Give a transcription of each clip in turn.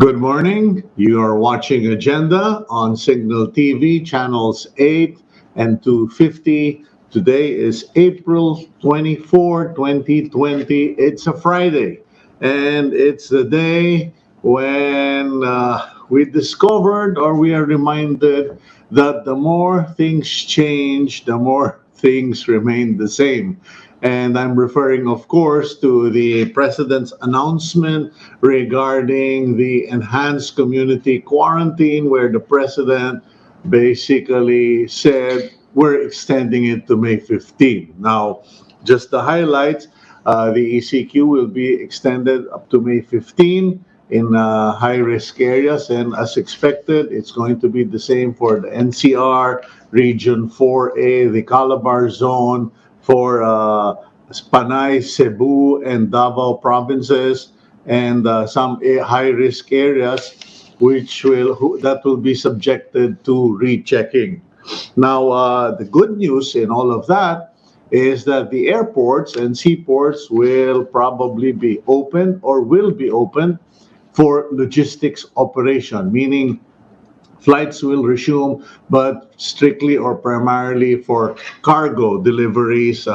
Good morning. You are watching Agenda on Signal TV channels 8 and 250. Today is April 24, 2020. It's a Friday, and it's the day when we discovered or we are reminded that the more things change, the more things remain the same. And I'm referring, of course, to the President's announcement regarding the enhanced community quarantine, where the President basically said we're extending it to May 15. Now, just the highlights, the ECQ will be extended up to May 15 in high-risk areas, and as expected, it's going to be the same for the NCR, Region 4A, the Calabar Zone, for Panay, Cebu, and Davao provinces, and some high-risk areas that will be subjected to rechecking. Now, the good news in all of that is that the airports and seaports will probably be open or will be open for logistics operation, meaning flights will resume, but strictly or primarily for cargo deliveries,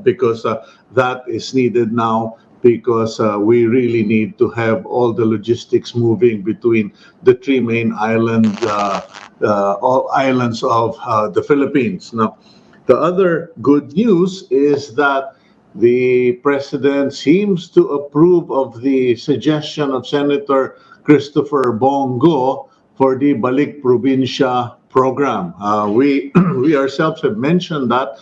because that is needed now, because we really need to have all the logistics moving between the three main islands of the Philippines. Now, the other good news is that the President seems to approve of the suggestion of Senator Christopher Bongo for the Balik Probinsya program. We ourselves have mentioned that.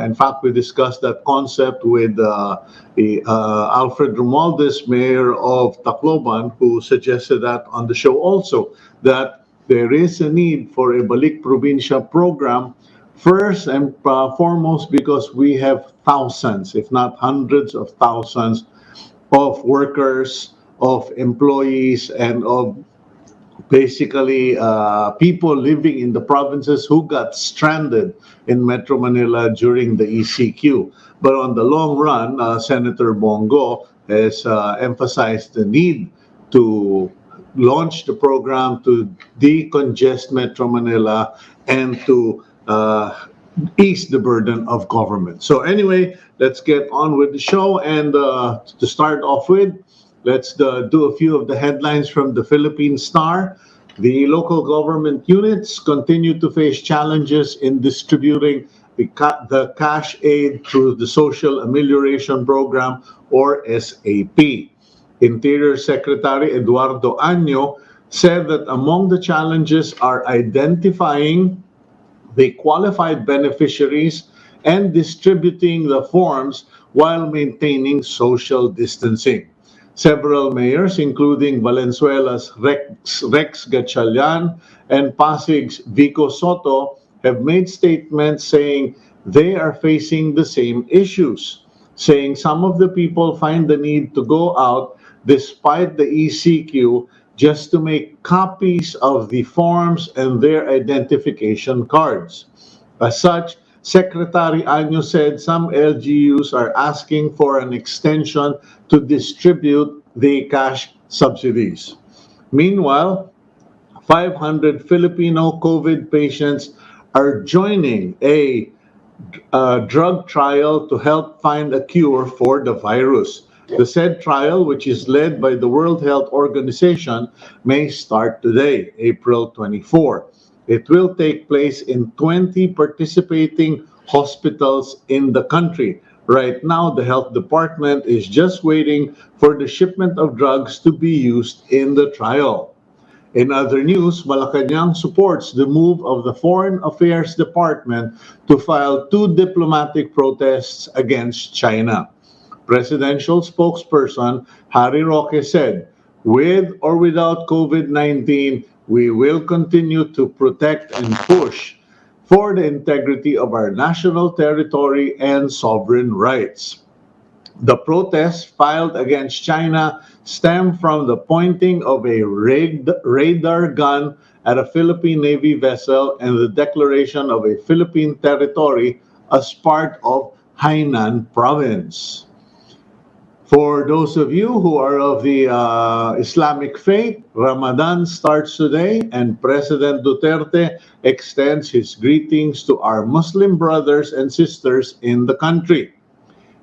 In fact, we discussed that concept with Alfred Romualdez, Mayor of Tacloban, who suggested that on the show also, that there is a need for a Balik Probinsya program, first and foremost because we have thousands, if not hundreds of thousands, of workers, of employees, and of basically people living in the provinces who got stranded in Metro Manila during the ECQ. But on the long run, Senator Bongo has emphasized the need to launch the program to decongest Metro Manila and to ease the burden of government. So anyway, let's get on with the show. And to start off with, let's do a few of the headlines from the Philippine Star. The local government units continue to face challenges in distributing the cash aid through the Social Amelioration Program, or SAP. Interior Secretary Eduardo Año said that among the challenges are identifying the qualified beneficiaries and distributing the forms while maintaining social distancing. Several mayors, including Valenzuela's Rex Gatchalian and Pasig's Vico Soto, have made statements saying they are facing the same issues, saying some of the people find the need to go out despite the ECQ just to make copies of the forms and their identification cards. As such, Secretary Año said some LGUs are asking for an extension to distribute the cash subsidies. Meanwhile, 500 Filipino COVID patients are joining a drug trial to help find a cure for the virus. The said trial, which is led by the World Health Organization, may start today, April 24. It will take place in 20 participating hospitals in the country. Right now, the health department is just waiting for the shipment of drugs to be used in the trial. In other news, Malacanang supports the move of the Foreign Affairs Department to file 2 diplomatic protests against China. Presidential spokesperson Harry Roque said, "With or without COVID-19, we will continue to protect and push for the integrity of our national territory and sovereign rights." The protests filed against China stem from the pointing of a radar gun at a Philippine Navy vessel and the declaration of a Philippine territory as part of Hainan province. For those of you who are of the Islamic faith, Ramadan starts today, and President Duterte extends his greetings to our Muslim brothers and sisters in the country.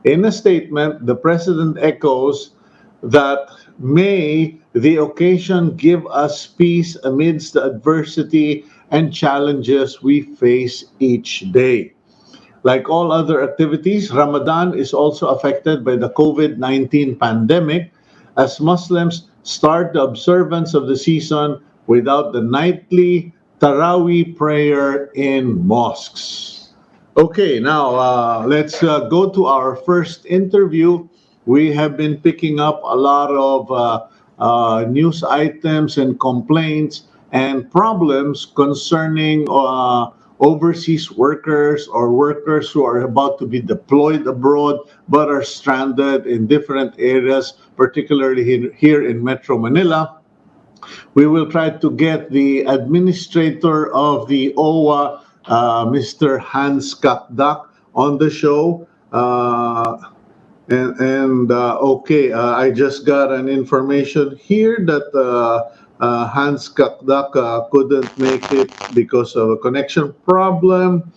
In a statement, the President echoes that may the occasion give us peace amidst the adversity and challenges we face each day. Like all other activities, Ramadan is also affected by the COVID-19 pandemic as Muslims start the observance of the season without the nightly Taraweeh prayer in mosques. Okay, now let's go to our first interview. We have been picking up a lot of news items and complaints and problems concerning overseas workers or workers who are about to be deployed abroad but are stranded in different areas, particularly here in Metro Manila. We will try to get the administrator of the OWWA, Mr. Hans Cacdac, on the show. Okay, I just got an information here that Hans Cacdac couldn't make it because of a connection problem.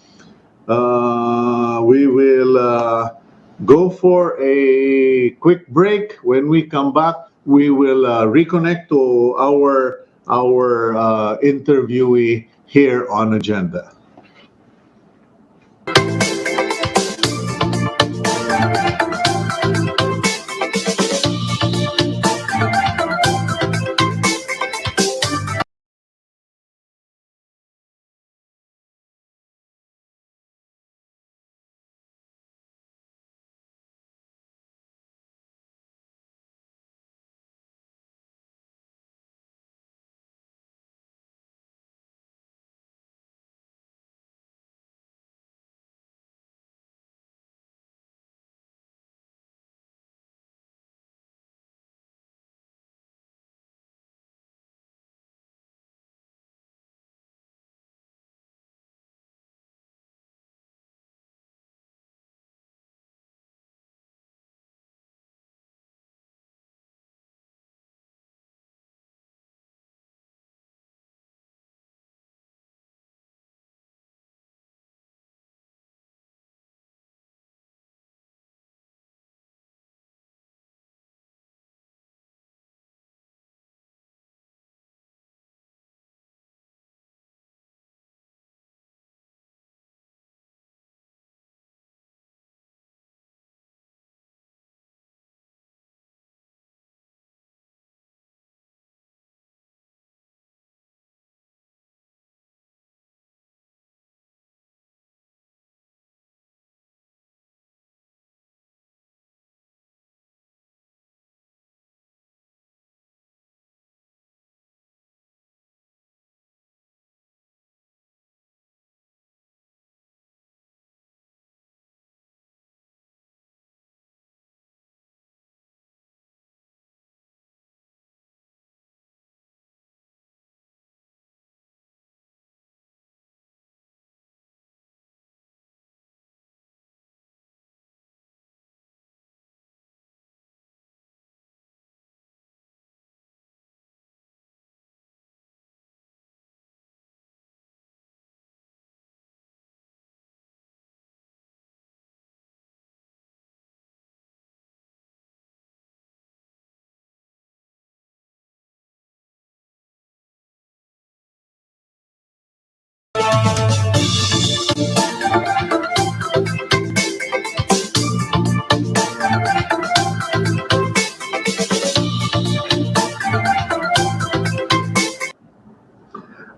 We will go for a quick break. When we come back, we will reconnect to our interviewee here on Agenda.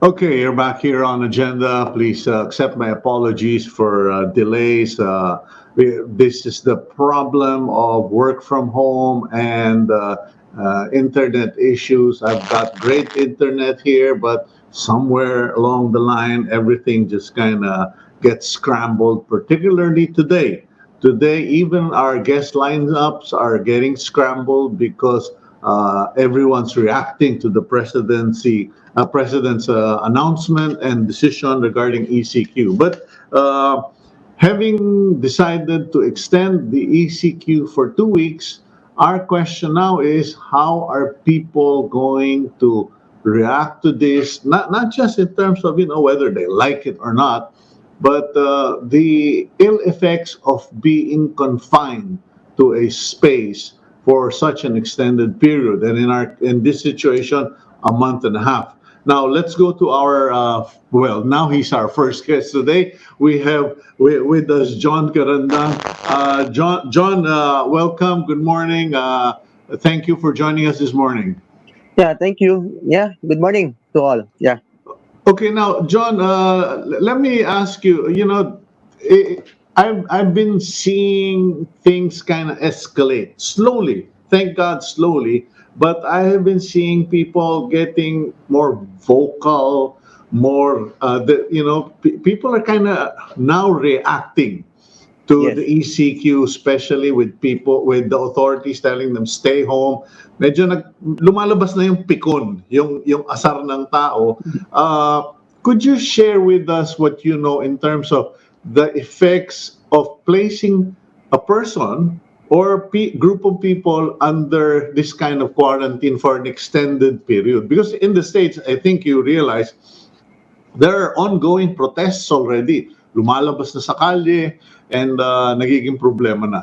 Okay, you're back here on Agenda. Please accept my apologies for delays. This is the problem of work from home and internet issues. I've got great internet here, but somewhere along the line, everything just kind of gets scrambled, particularly today. Today, even our guest lineups are getting scrambled because everyone's reacting to the president's announcement and decision regarding ECQ. But having decided to extend the ECQ for 2 weeks, Our question now is, how are people going to react to this? Not just in terms of, whether they like it or not, but the ill effects of being confined to a space for such an extended period, and in this situation, a month and a half. Now let's go to our well. Now he's our first guest today. We have with us John Carandang. John, welcome. Good morning. Thank you for joining us this morning. Yeah, thank you. Yeah, good morning to all. Yeah. Okay, now, John, let me ask you. I've been seeing things kind of escalate slowly. Thank God, slowly. But I have been seeing people getting more vocal, more. People are kind of now reacting to the Yes. ECQ, especially with the authorities telling them stay home. Medyo lumalabas na yung pikon, yung asar ng tao. Could you share with us what you know in terms of the effects of placing a person or group of people under this kind of quarantine for an extended period? Because in the States, I think you realize there are ongoing protests already. Lumalabas na sa kalye and nagiging problema na.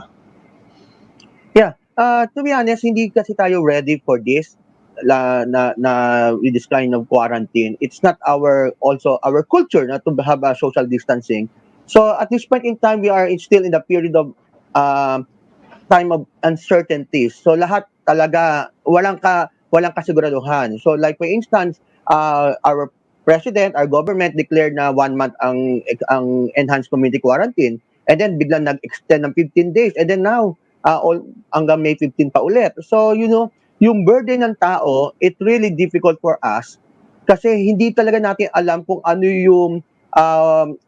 Yeah. To be honest, hindi kasi tayo ready for this with this kind of quarantine. It's not our culture na to have a social distancing. So at this point in time, we are still in the period of um, time of uncertainties. So lahat talaga walang kasiguraduhan. So like for instance, our president, our government declared na 1 month ang enhanced community quarantine, and then biglang nag-extend ng 15 days, and then now all hanggang May 15 pa ulit. So yung burden ng tao, it really difficult for us kasi hindi talaga natin alam kung ano yung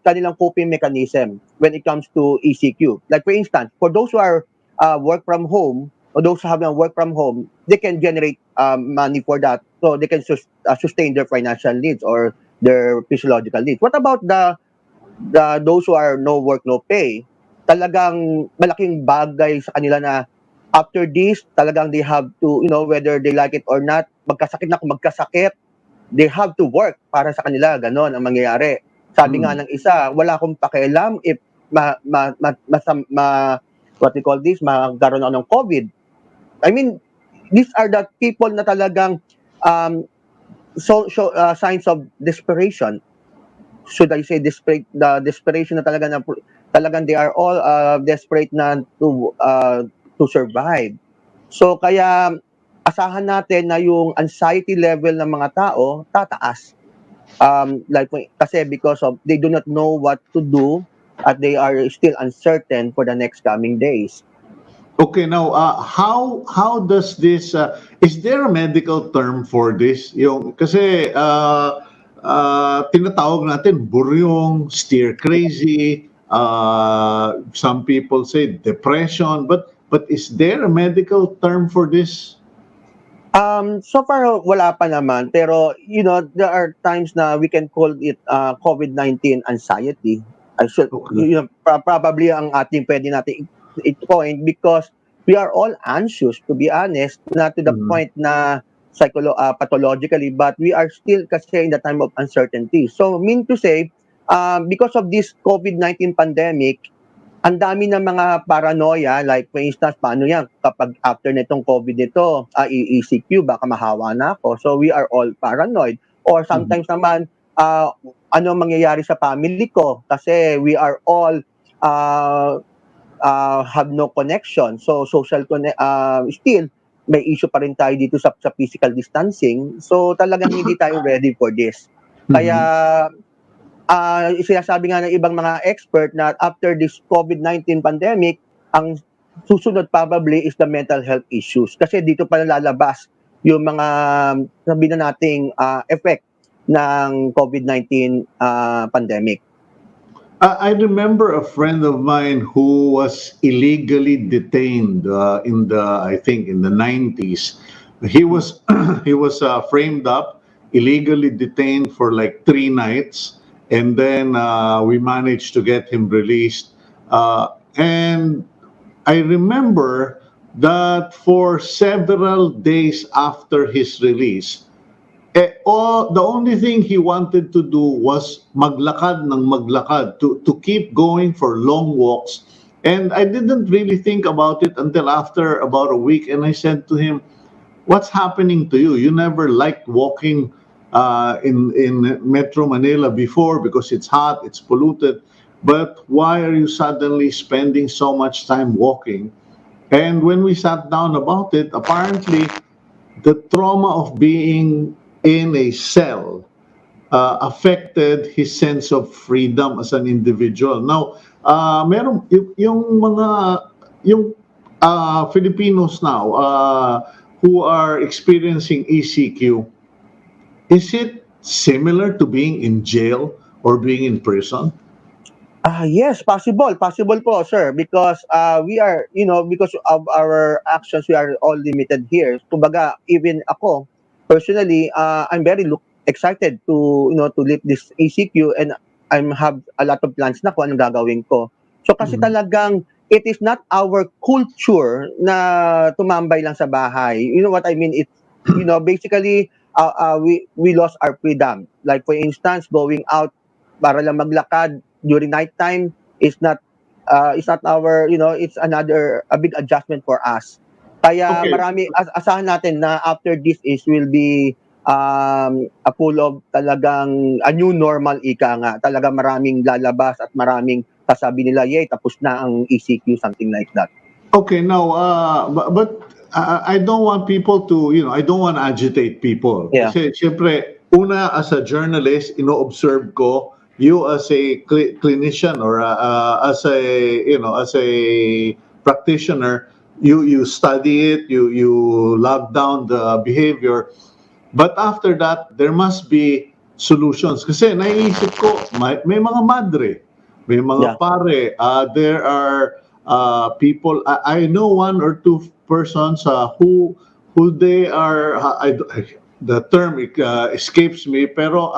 kanilang coping mechanism when it comes to ECQ. Like for instance, for those who are work from home, or those who have a work from home, they can generate money for that, so they can sustain their financial needs or their physiological needs. What about the those who are no work, no pay? Talagang malaking bagay sa kanila na after this, talagang they have to, whether they like it or not, magkasakit na kung magkasakit, they have to work para sa kanila, ganon ang mangyayari. Sabi nga Mm. ng isa, wala akong pakialam if ma, ma, ma, masam- ma, what we call this, magkaroon ako ng COVID. I mean, these are the people na talagang um, signs of desperation. Should I say desperate? The desperation na talagang they are all desperate na to survive. So kaya asahan natin na yung anxiety level ng mga tao tataas. Kasi because of they do not know what to do at they are still uncertain for the next coming days. Okay, now how does this is there a medical term for this? Yung kasi tinatawag natin buryong, steer crazy, some people say depression, but is there a medical term for this? So far wala pa naman, pero there are times na we can call it COVID-19 anxiety. I should Okay. probably ang ating pwede natin i-point because we are all anxious, to be honest, not to the Mhm. point na pathologically, but we are still kasi in the time of uncertainty. So mean to say, because of this COVID-19 pandemic, ang dami ng mga paranoia, like for instance, paano yan kapag after nitong COVID nito, ECQ, baka mahawa na ako. So we are all paranoid. Or Mhm. sometimes naman, ano mangyayari sa family ko kasi we are all uh, have no connection. So still, may issue pa rin tayo dito sa physical distancing. So talagang hindi tayo ready for this. Kaya Mhm. sinasabi nga ng ibang mga expert na after this COVID-19 pandemic, ang susunod probably is the mental health issues. Kasi dito pa lalabas yung mga sabihin na nating effect ng COVID-19 pandemic. I remember a friend of mine who was illegally detained I think in the 90s. He was he was framed up, illegally detained for like 3 nights, and then we managed to get him released. And I remember that for several days after his release, the only thing he wanted to do was maglakad ng maglakad, to keep going for long walks. And I didn't really think about it until after about a week, and I said to him, what's happening to you? You never liked walking in Metro Manila before because it's hot, it's polluted. But why are you suddenly spending so much time walking? And when we sat down about it, apparently the trauma of being in a cell affected his sense of freedom as an individual. Now, meron yung Filipinos now who are experiencing ECQ, is it similar to being in jail or being in prison? Yes, possible po, sir, because we are, because of our actions, we are all limited here. Kumbaga, even ako, personally, I'm very excited to lift this ACQ, and I have a lot of plans na kung anong gagawin ko. So kasi talagang, it is not our culture na tumambay lang sa bahay. You know what I mean? It's, basically, we lost our freedom. Like, for instance, going out para lang maglakad during nighttime is not our, it's another a big adjustment for us. Kaya Okay. marami asahan natin na after this is will be a full of talagang a new normal, ika nga. Talaga maraming lalabas at maraming sasabi nila, yay, tapos na ang ECQ, something like that. Okay, now, but I don't want people to, I don't want to agitate people. Yeah. Kasi, syempre, una, as a journalist, ino-observe ko, you as a clinician or as a practitioner, you study it, you log down the behavior. But after that, there must be solutions. Kasi naiisip ko, may mga madre, may mga pare, there are people, I know one or two persons who they are, the term escapes me, pero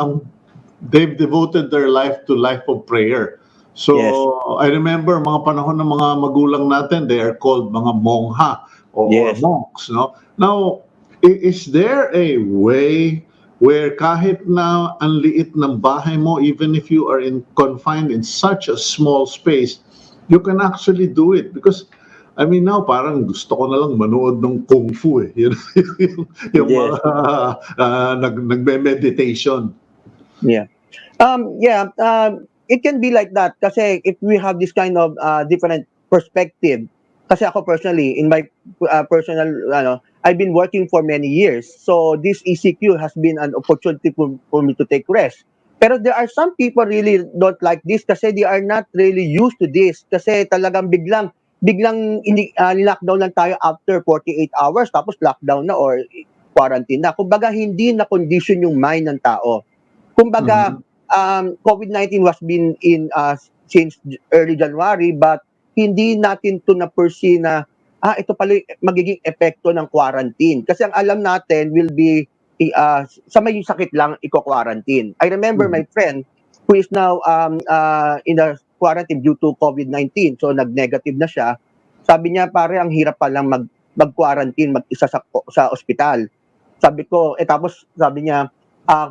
they've devoted their life to life of prayer. So Yes. I remember mga panahon ng mga magulang natin, they are called mga mongha or Yes. monks. No? Now, is there a way where kahit na ang liit ng bahay mo, even if you are confined in such a small space, you can actually do it? Because I mean, now parang gusto ko na lang manood ng kung fu eh. Yung Yes. mga nagme-meditation. Yeah. It can be like that kasi if we have this kind of different perspective. Kasi ako personally, in my personal, I've been working for many years. So this ECQ has been an opportunity for me to take rest. Pero there are some people really don't like this kasi they are not really used to this. Kasi talagang biglang lockdown lang tayo after 48 hours tapos lockdown na or quarantine na. Kumbaga hindi na condition yung mind ng tao. Kumbaga, COVID-19 was been in since early January, but hindi natin to na-perceive na ito pala magiging epekto ng quarantine. Kasi ang alam natin will be sa may sakit lang iko-quarantine. I remember my friend who is now in a quarantine due to COVID-19. So nag-negative na siya. Sabi niya, pare, ang hirap pa lang mag-quarantine, mag-isa sa ospital. Sabi ko, tapos sabi niya,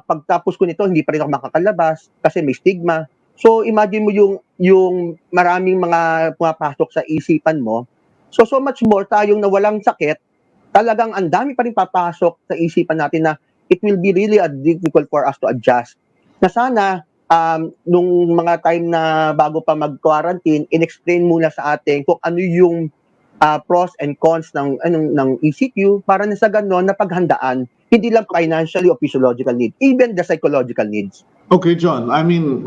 pagtapos ko nito, hindi pa rin ako makakalabas kasi may stigma. So, imagine mo yung maraming mga pumapasok sa isipan mo. So much more tayong nawalang sakit, talagang ang dami pa rin papasok sa isipan natin na it will be really difficult for us to adjust. Na sana, nung mga time na bago pa mag-quarantine, in-explain muna sa atin kung ano yung pros and cons ng ECQ para na sa ganon na paghandaan, hindi lang financially or physiological needs, even the psychological needs. Okay, John. I mean,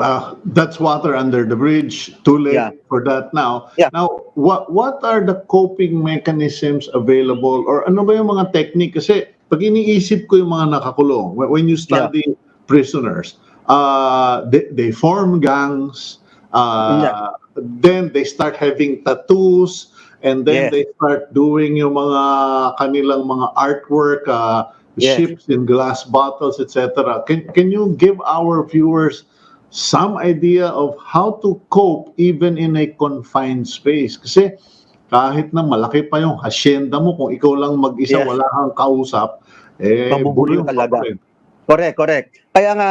that's water under the bridge. Too late for that now. Yeah. Now, what are the coping mechanisms available, or ano ba yung mga technique? Kasi pag iniisip ko yung mga nakakulong, when you study prisoners, they form gangs. Then they start having tattoos, and then they start doing yung mga kanilang mga artwork. Ships in glass bottles, etc. Can you give our viewers some idea of how to cope even in a confined space? Kasi kahit na malaki pa yung hacienda mo, kung ikaw lang mag-isa, Yes. wala kang kausap, Mabubulol bulong ka talaga. pa rin. Correct. Kaya nga,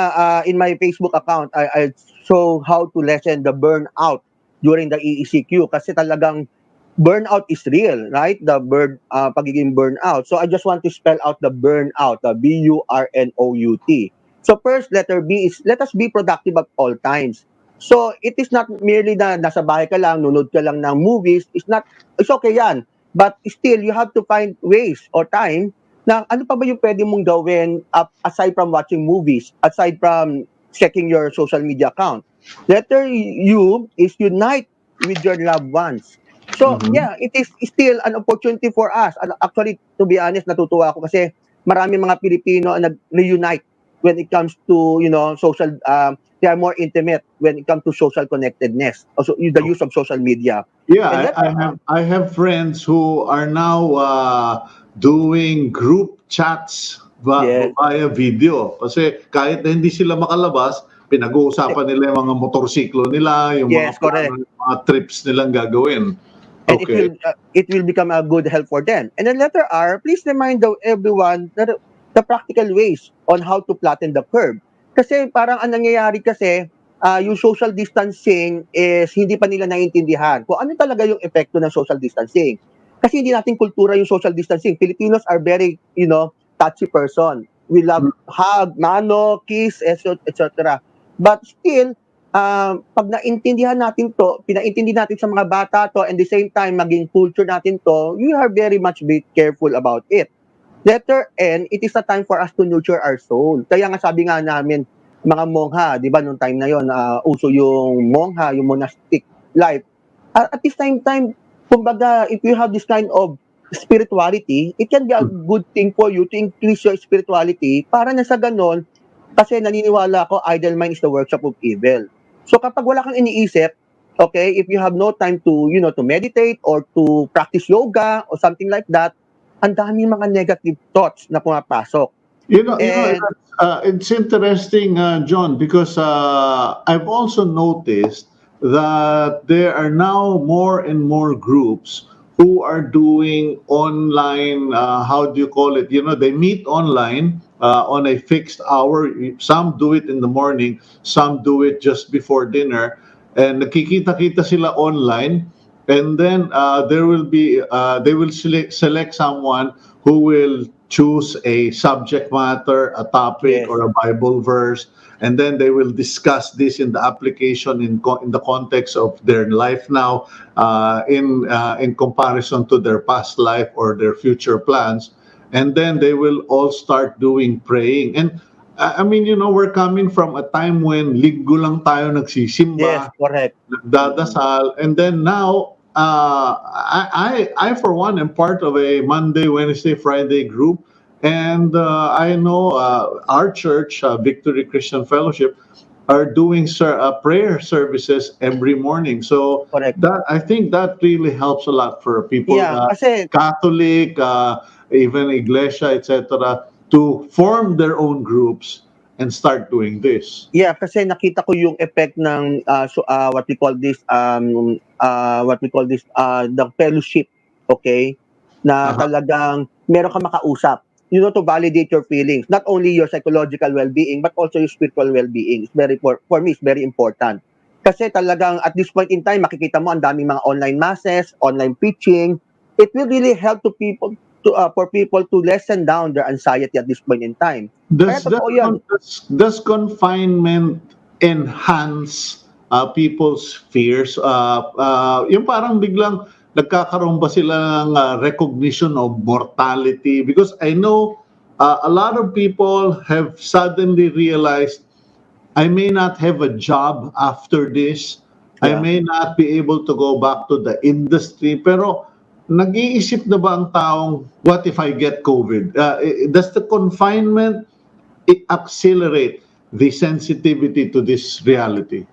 in my Facebook account, I show how to lessen the burnout during the EECQ kasi talagang burnout is real, right? The pagiging burnout. So I just want to spell out the burnout, the BURNOUT. So first, letter B is let us be productive at all times. So it is not merely na nasa bahay ka lang, nunod ka lang ng movies. It's okay yan. But still, you have to find ways or time na ano pa ba yung pwede mong gawin aside from watching movies, aside from checking your social media account. Letter U is unite with your loved ones. So, Mhm. yeah, it is still an opportunity for us. Actually, to be honest, natutuwa ako kasi marami mga Pilipino ang nag-reunite when it comes to, social, they are more intimate when it comes to social connectedness, also the use of social media. Yeah, And letter I have friends who are now doing group chats yes, via video. Kasi kahit na hindi sila makalabas, pinag-uusapan nila yung mga motorsiklo nila, yung mga yes, correct. plano, yung mga trips nilang gagawin. And Okay. it will become a good help for them. And then letter R, please remind everyone that the practical ways on how to flatten the curve. Kasi parang ang nangyayari kasi, yung social distancing is hindi pa nila naiintindihan kung ano talaga yung epekto ng social distancing. Kasi hindi natin kultura yung social distancing. Filipinos are very, touchy person. We love hug, mano, kiss, etc. But still, pag naintindihan natin to, pinaintindi natin sa mga bata to, and the same time, maging culture natin to, you are very much be careful about it. Letter N, it is a time for us to nurture our soul. Kaya nga sabi nga namin, mga mongha, di ba, nung time na yon, uso yung mongha, yung monastic life. At the same time, kumbaga, if you have this kind of spirituality, it can be a good thing for you to increase your spirituality para na sa ganon, kasi naniniwala ako, idle mind is the workshop of evil. So kapag wala kang iniisip, okay, if you have no time to, to meditate or to practice yoga or something like that, ang daming mga negative thoughts na pumapasok. And It's interesting, John, because I've also noticed that there are now more and more groups who are doing online. How do you call it? They meet online on a fixed hour. Some do it in the morning, some do it just before dinner, and nakikita-kita sila online. And then they will select someone who will choose a subject matter, a topic, yes, or a Bible verse, and then they will discuss this in the application in the context of their life now, in comparison to their past life or their future plans, and then they will all start doing praying. And I mean, we're coming from a time when linggo lang tayo yes, nagsisimba, correct. nagdadasal, and then now I for one am part of a Monday, Wednesday, Friday group, and I know our church, Victory Christian Fellowship, are doing prayer services every morning. So Correct. I think that really helps a lot for people, Yeah, kasi Catholic, even Iglesia, etc., to form their own groups and start doing this. Yeah, kasi nakita ko yung effect ng what we call this the fellowship, okay? Na Uh-huh. talagang meron ka makausap. To validate your feelings, not only your psychological well-being but also your spiritual well-being. It's very for me, it's very important. Kasi talagang at this point in time makikita mo ang daming mga online masses, online preaching. It will really help to people for people to lessen down their anxiety at this point in time. Kaya Does totoo yan. does confinement enhance people's fears? Yung parang biglang nagkakaroon ba sila ng recognition of mortality? Because I know a lot of people have suddenly realized, I may not have a job after this. I Yeah. may not be able to go back to the industry. Pero nag-iisip na ba ang taong, what if I get COVID? Does the confinement accelerate the sensitivity to this reality?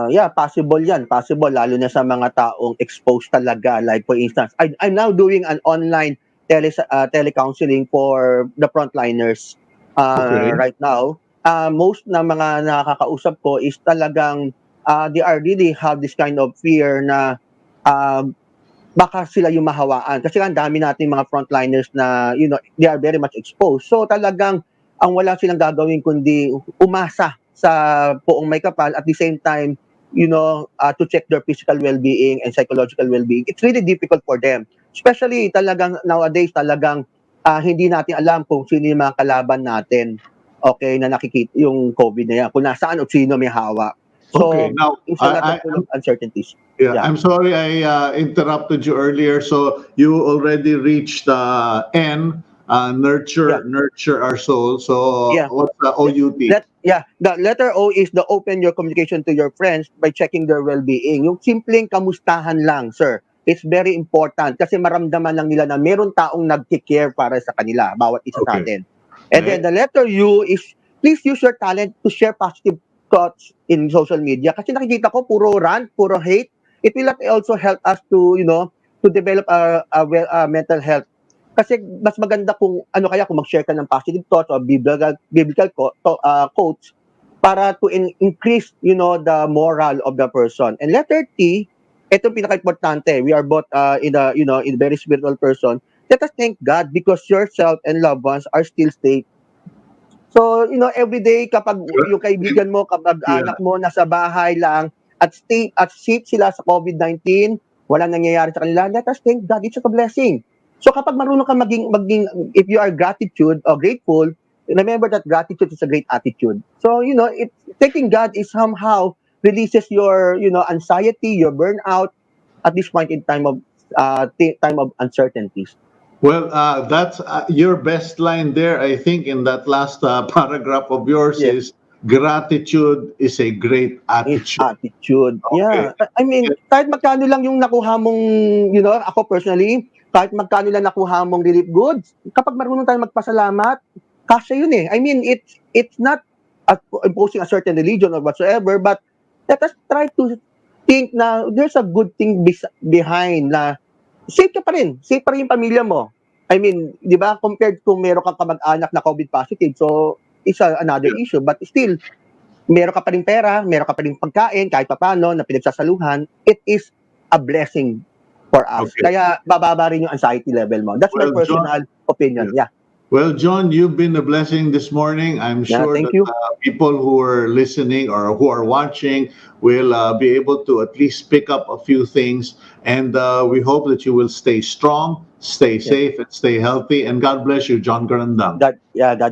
Yeah, possible yan. Possible, lalo na sa mga taong exposed talaga. Like for instance, I'm now doing an online telecounseling for the frontliners Okay. right now. Most na mga nakakausap ko is talagang they are really have this kind of fear na uh, baka sila yung mahawaan. Kasi ang dami nating mga frontliners na, they are very much exposed. So talagang ang wala silang gagawin kundi umasa sa poong may kapal at the same time, to check their physical well-being and psychological well-being. It's really difficult for them. Especially talagang nowadays, talagang hindi natin alam kung sino yung mga kalaban natin. Okay, na nakikita yung COVID na yan. Kung nasaan o sino may hawak. So, Okay, now it's a lot of full of uncertainties. yeah, I'm sorry I interrupted you earlier. So you already reached N, nurture our soul. So Yeah. what's the OUT? The letter O is the open your communication to your friends by checking their well-being. Yung simpleng kamustahan lang, sir. It's very important kasi maramdaman lang nila na meron taong nag-care para sa kanila, bawat isa sa atin. And then the letter U is please use your talent to share positive thoughts in social media. Kasi nakikita ko puro rant, puro hate. It will also help us to, to develop our mental health. Kasi mas maganda kung kung mag-share ka ng positive thoughts or biblical quotes para to increase, the moral of the person. And letter T, ito pinaka-importante. We are both in a very spiritual person. Let us thank God because yourself and loved ones are still safe. So, every day kapag yung kaibigan mo, kapag anak mo nasa bahay lang at safe sila sa COVID-19, walang nangyayari sa kanila, let us thank God. It's a blessing. So kapag marunong ka maging if you are gratitude or grateful, remember that gratitude is a great attitude. So, thanking God is somehow releases your, anxiety, your burnout at this point in time of uncertainties. Well, that's your best line there. I think in that last paragraph of yours is gratitude is a great attitude. Attitude. Okay. Yeah. I mean, kahit magkano lang yung nakuha mong, ako personally, kahit magkano lang nakuha mong relief goods, kapag marunong tayo magpasalamat, kasya yun eh. I mean, it's not imposing a certain religion or whatsoever, but let us try to think na there's a good thing behind na safe ka pa rin. Safe pa rin yung pamilya mo. I mean, di ba, compared kung meron kang kamag-anak na COVID positive, so it's another issue. But still, meron ka pa rin pera, meron ka pa rin pagkain, kahit paano, na pinagsasaluhan, it is a blessing for us. Okay. Kaya bababa rin yung anxiety level mo. That's my personal opinion. Yeah. Well, John, you've been a blessing this morning. I'm sure that people who are listening or who are watching will be able to at least pick up a few things. And we hope that you will stay strong, stay safe, and stay healthy. And God bless you, John Carandang. God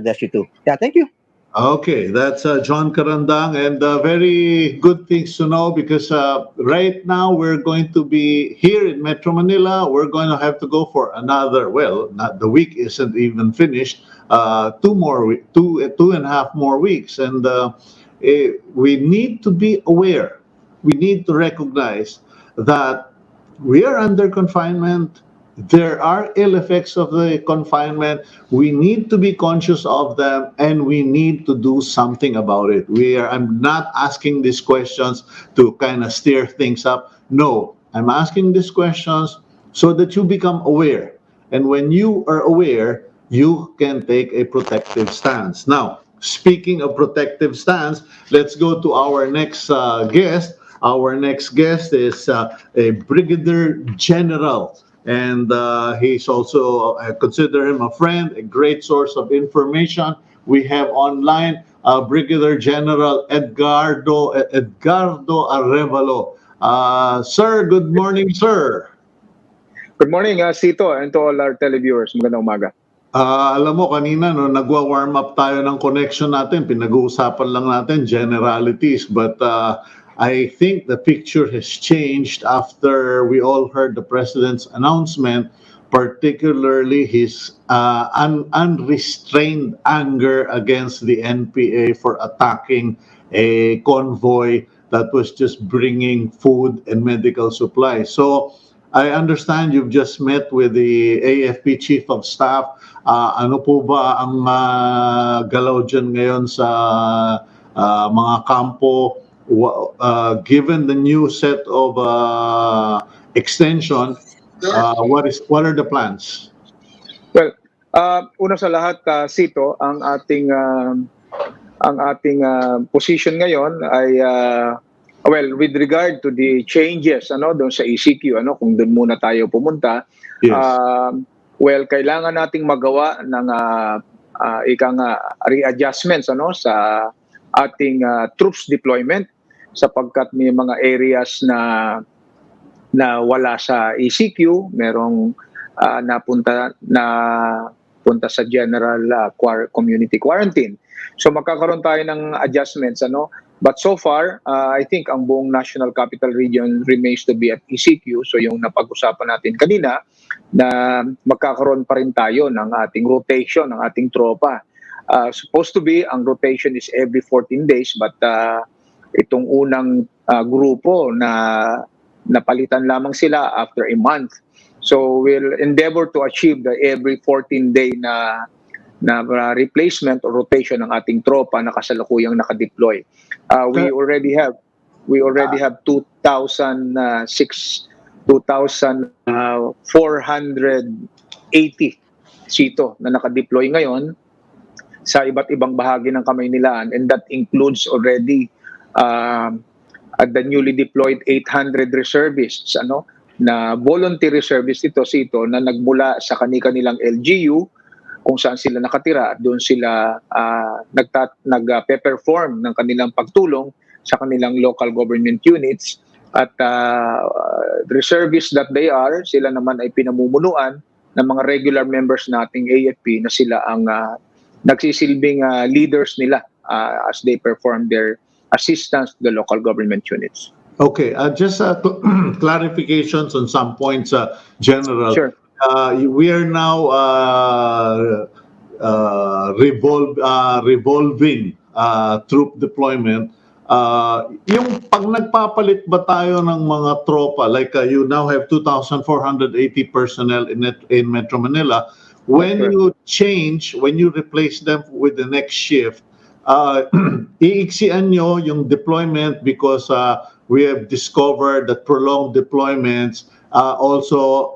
bless you too. Yeah, thank you. Okay, that's John Carandang, and very good things to know because right now we're going to be here in Metro Manila. We're going to have to go for another, the week isn't even finished, 2.5 more weeks. And we need to be aware. We need to recognize that we are under confinement. There are ill effects of the confinement. We need to be conscious of them, and we need to do something about it. I'm not asking these questions to kind of stir things up. No, I'm asking these questions so that you become aware. And when you are aware, you can take a protective stance. Now, speaking of protective stance, let's go to our next guest. Our next guest is a Brigadier General. And he's also, I consider him a friend, a great source of information. We have online Brigadier General Edgardo Arevalo. Sir, good morning, sir. Good morning, Cito, and to all our televiewers. Magandang umaga. Alam mo, kanina, nagwa-warm up tayo ng connection natin. Pinag-uusapan lang natin generalities. But I think the picture has changed after we all heard the president's announcement, particularly his unrestrained anger against the NPA for attacking a convoy that was just bringing food and medical supplies. So I understand you've just met with the AFP Chief of Staff. Ano po ba ang galaw dyan ngayon sa mga kampo? Given the new set of extension, what are the plans? Well, una sa lahat, Cito, ang ating position ngayon ay Well, with regard to the changes doon sa ECQ, kung doon muna tayo pumunta, Yes. well, kailangan nating magawa ng readjustments sa ating troops deployment sapagkat may mga areas na wala sa ECQ, merong punta sa general community quarantine. So magkakaroon tayo ng adjustments but so far I think ang buong National Capital Region remains to be at ECQ. So yung napag-usapan natin kanina na magkakaroon pa rin tayo ng ating rotation ng ating tropa. Supposed to be ang rotation is every 14 days but itong unang grupo na napalitan lamang sila after a month. So we'll endeavor to achieve the every 14-day na replacement or rotation ng ating tropa na kasalukuyang nakadeploy. We already have 2,480 Cito na nakadeploy ngayon sa iba't ibang bahagi ng Kamaynilaan, and that includes already at the newly deployed 800 reservists na voluntary reservists Cito na nagmula sa kanilang LGU kung saan sila nakatira at doon sila nagpe-perform ng kanilang pagtulong sa kanilang local government units at reservists that they are, sila naman ay pinamumunuan ng mga regular members nating AFP na sila ang nagsisilbing leaders nila as they perform their assistance to the local government units. Okay, just clarifications on some points, General. Sure. We are now revolving troop deployment. Yung pag nagpapalit ba tayo ng mga tropa, like you now have 2,480 personnel in Metro Manila, when you replace them with the next shift, iiksian nyo yung deployment because we have discovered that prolonged deployments also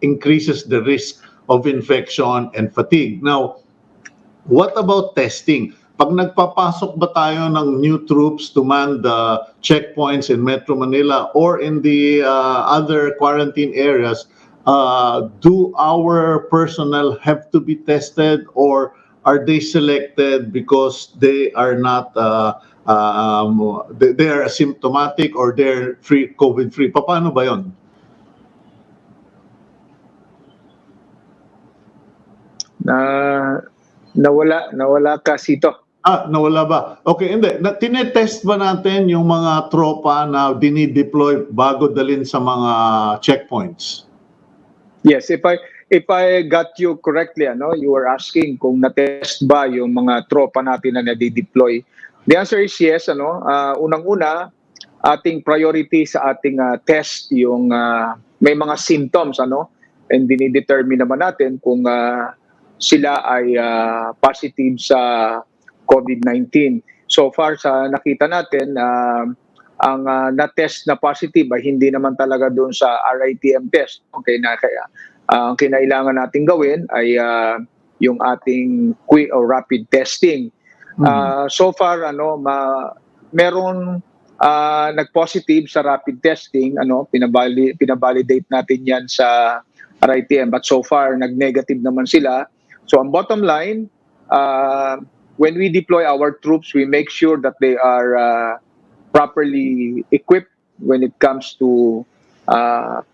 increases the risk of infection and fatigue. Now, what about testing? Pag nagpapasok ba tayo ng new troops to man the checkpoints in Metro Manila or in the other quarantine areas, do our personnel have to be tested, or are they selected because they are not they are asymptomatic or they're COVID free? Paano ba 'yon? Nawala ka, Cito. Nawala ba? Okay, hindi. Tinetest ba natin yung mga tropa na dinideploy bago dalhin sa mga checkpoints? Yes, if I got you correctly, you were asking kung na-test ba yung mga tropa natin na nadi-deploy. The answer is yes. Unang-una, ating priority sa ating test yung may mga symptoms, and dinidetermine naman natin kung sila ay positive sa COVID-19. So far sa nakita natin, ang na-test na positive ay hindi naman talaga doon sa RITM test. Okay, kaya ang kinailangan nating gawin ay yung ating quick or rapid testing. So far meron nag-positive sa rapid testing, pinavalidate natin yan sa RITM, but so far nag-negative naman sila. So ang bottom line, when we deploy our troops, we make sure that they are properly equipped when it comes to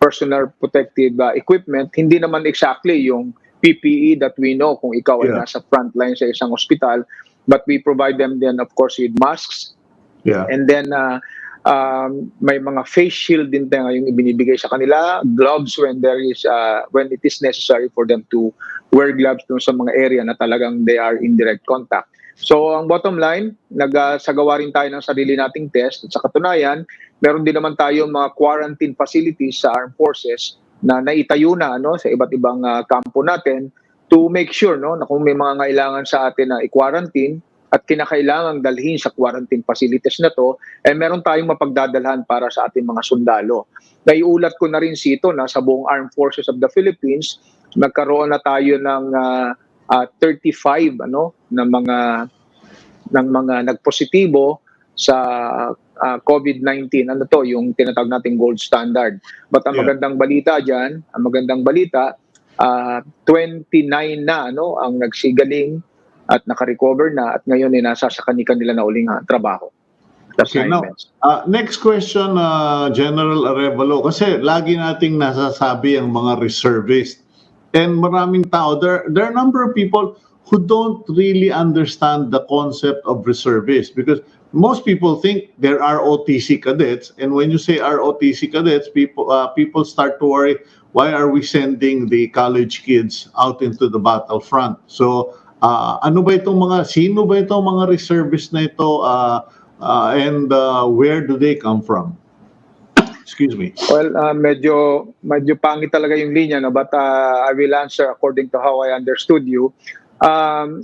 personal protective equipment. Hindi naman exactly yung PPE that we know kung ikaw ay nasa front line sa isang ospital, but we provide them then of course with masks. And then may mga face shield din tayo yung ibinibigay sa kanila, gloves when it is necessary for them to wear gloves dun sa mga area na talagang they are in direct contact. So ang bottom line, nagsagawa rin tayo ng sarili nating test, at sa katunayan, meron din naman tayo mga quarantine facilities sa armed forces na naitayo na sa iba't ibang kampo natin to make sure na kung may mga kailangan sa atin na i-quarantine at kinakailangang dalhin sa quarantine facilities na to, meron tayong mapagdadalhan para sa ating mga sundalo. Naiulat ko na rin Cito na sa buong Armed Forces of the Philippines, nagkaroon na tayo ng 35 ng mga nagpositibo sa COVID-19. Ano to, yung tinatawag nating gold standard. But ang magandang balita diyan, 29 na ang nagsigaling at naka-recover na, at ngayon ay nasa sa kanila na uling trabaho. Okay, now, next question, General Arevalo, kasi lagi nating nasasabi ang mga reservists. And maraming tao, there are a number of people who don't really understand the concept of reservists, because most people think there are ROTC cadets, and when you say ROTC cadets, people start to worry, why are we sending the college kids out into the battlefront? So, sino ba itong mga reservists na ito, and where do they come from? Excuse me. Well, medyo pangit talaga yung linya, no? But I will answer according to how I understood you.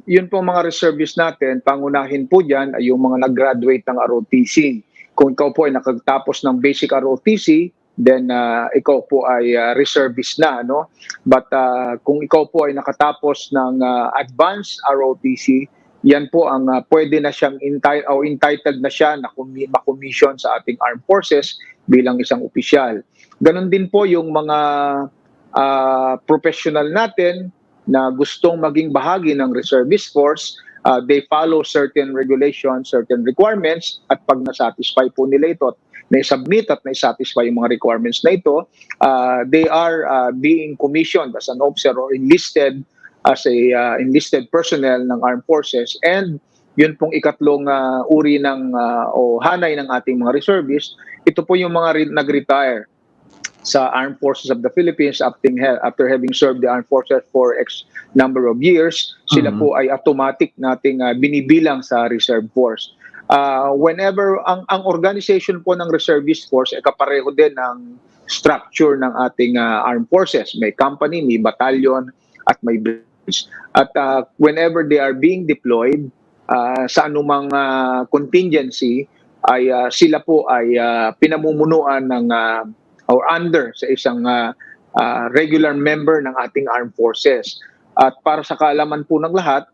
Yun po mga reservists natin, pangunahin po dyan ay yung mga nag-graduate ng ROTC. Kung ikaw po ay nakatapos ng basic ROTC, then ikaw po ay reservist na, no? But kung ikaw po ay nakatapos ng advanced ROTC, yan po ang pwede na siyang entitled na siya na ma-commission sa ating armed forces bilang isang opisyal. Ganon din po yung mga professional natin na gustong maging bahagi ng reservist force. They follow certain regulations, certain requirements, at pag na-satisfy po nila ito at na-submit at na-satisfy yung mga requirements na ito, they are being commissioned as an officer or enlisted as a enlisted personnel ng armed forces. And yun pong ikatlong uri ng o hanay ng ating mga reservists, ito po yung mga nag-retire sa Armed Forces of the Philippines after having served the Armed Forces for X number of years. Sila po ay automatic nating binibilang sa reserve force. Whenever ang organization po ng reservist force ay kapareho din ng structure ng ating armed forces. May company, may battalion, at may branch. At whenever they are being deployed sa anumang contingency, ay sila po ay pinamumunuan ng or under sa isang regular member ng ating armed forces. At para sa kaalaman po ng lahat,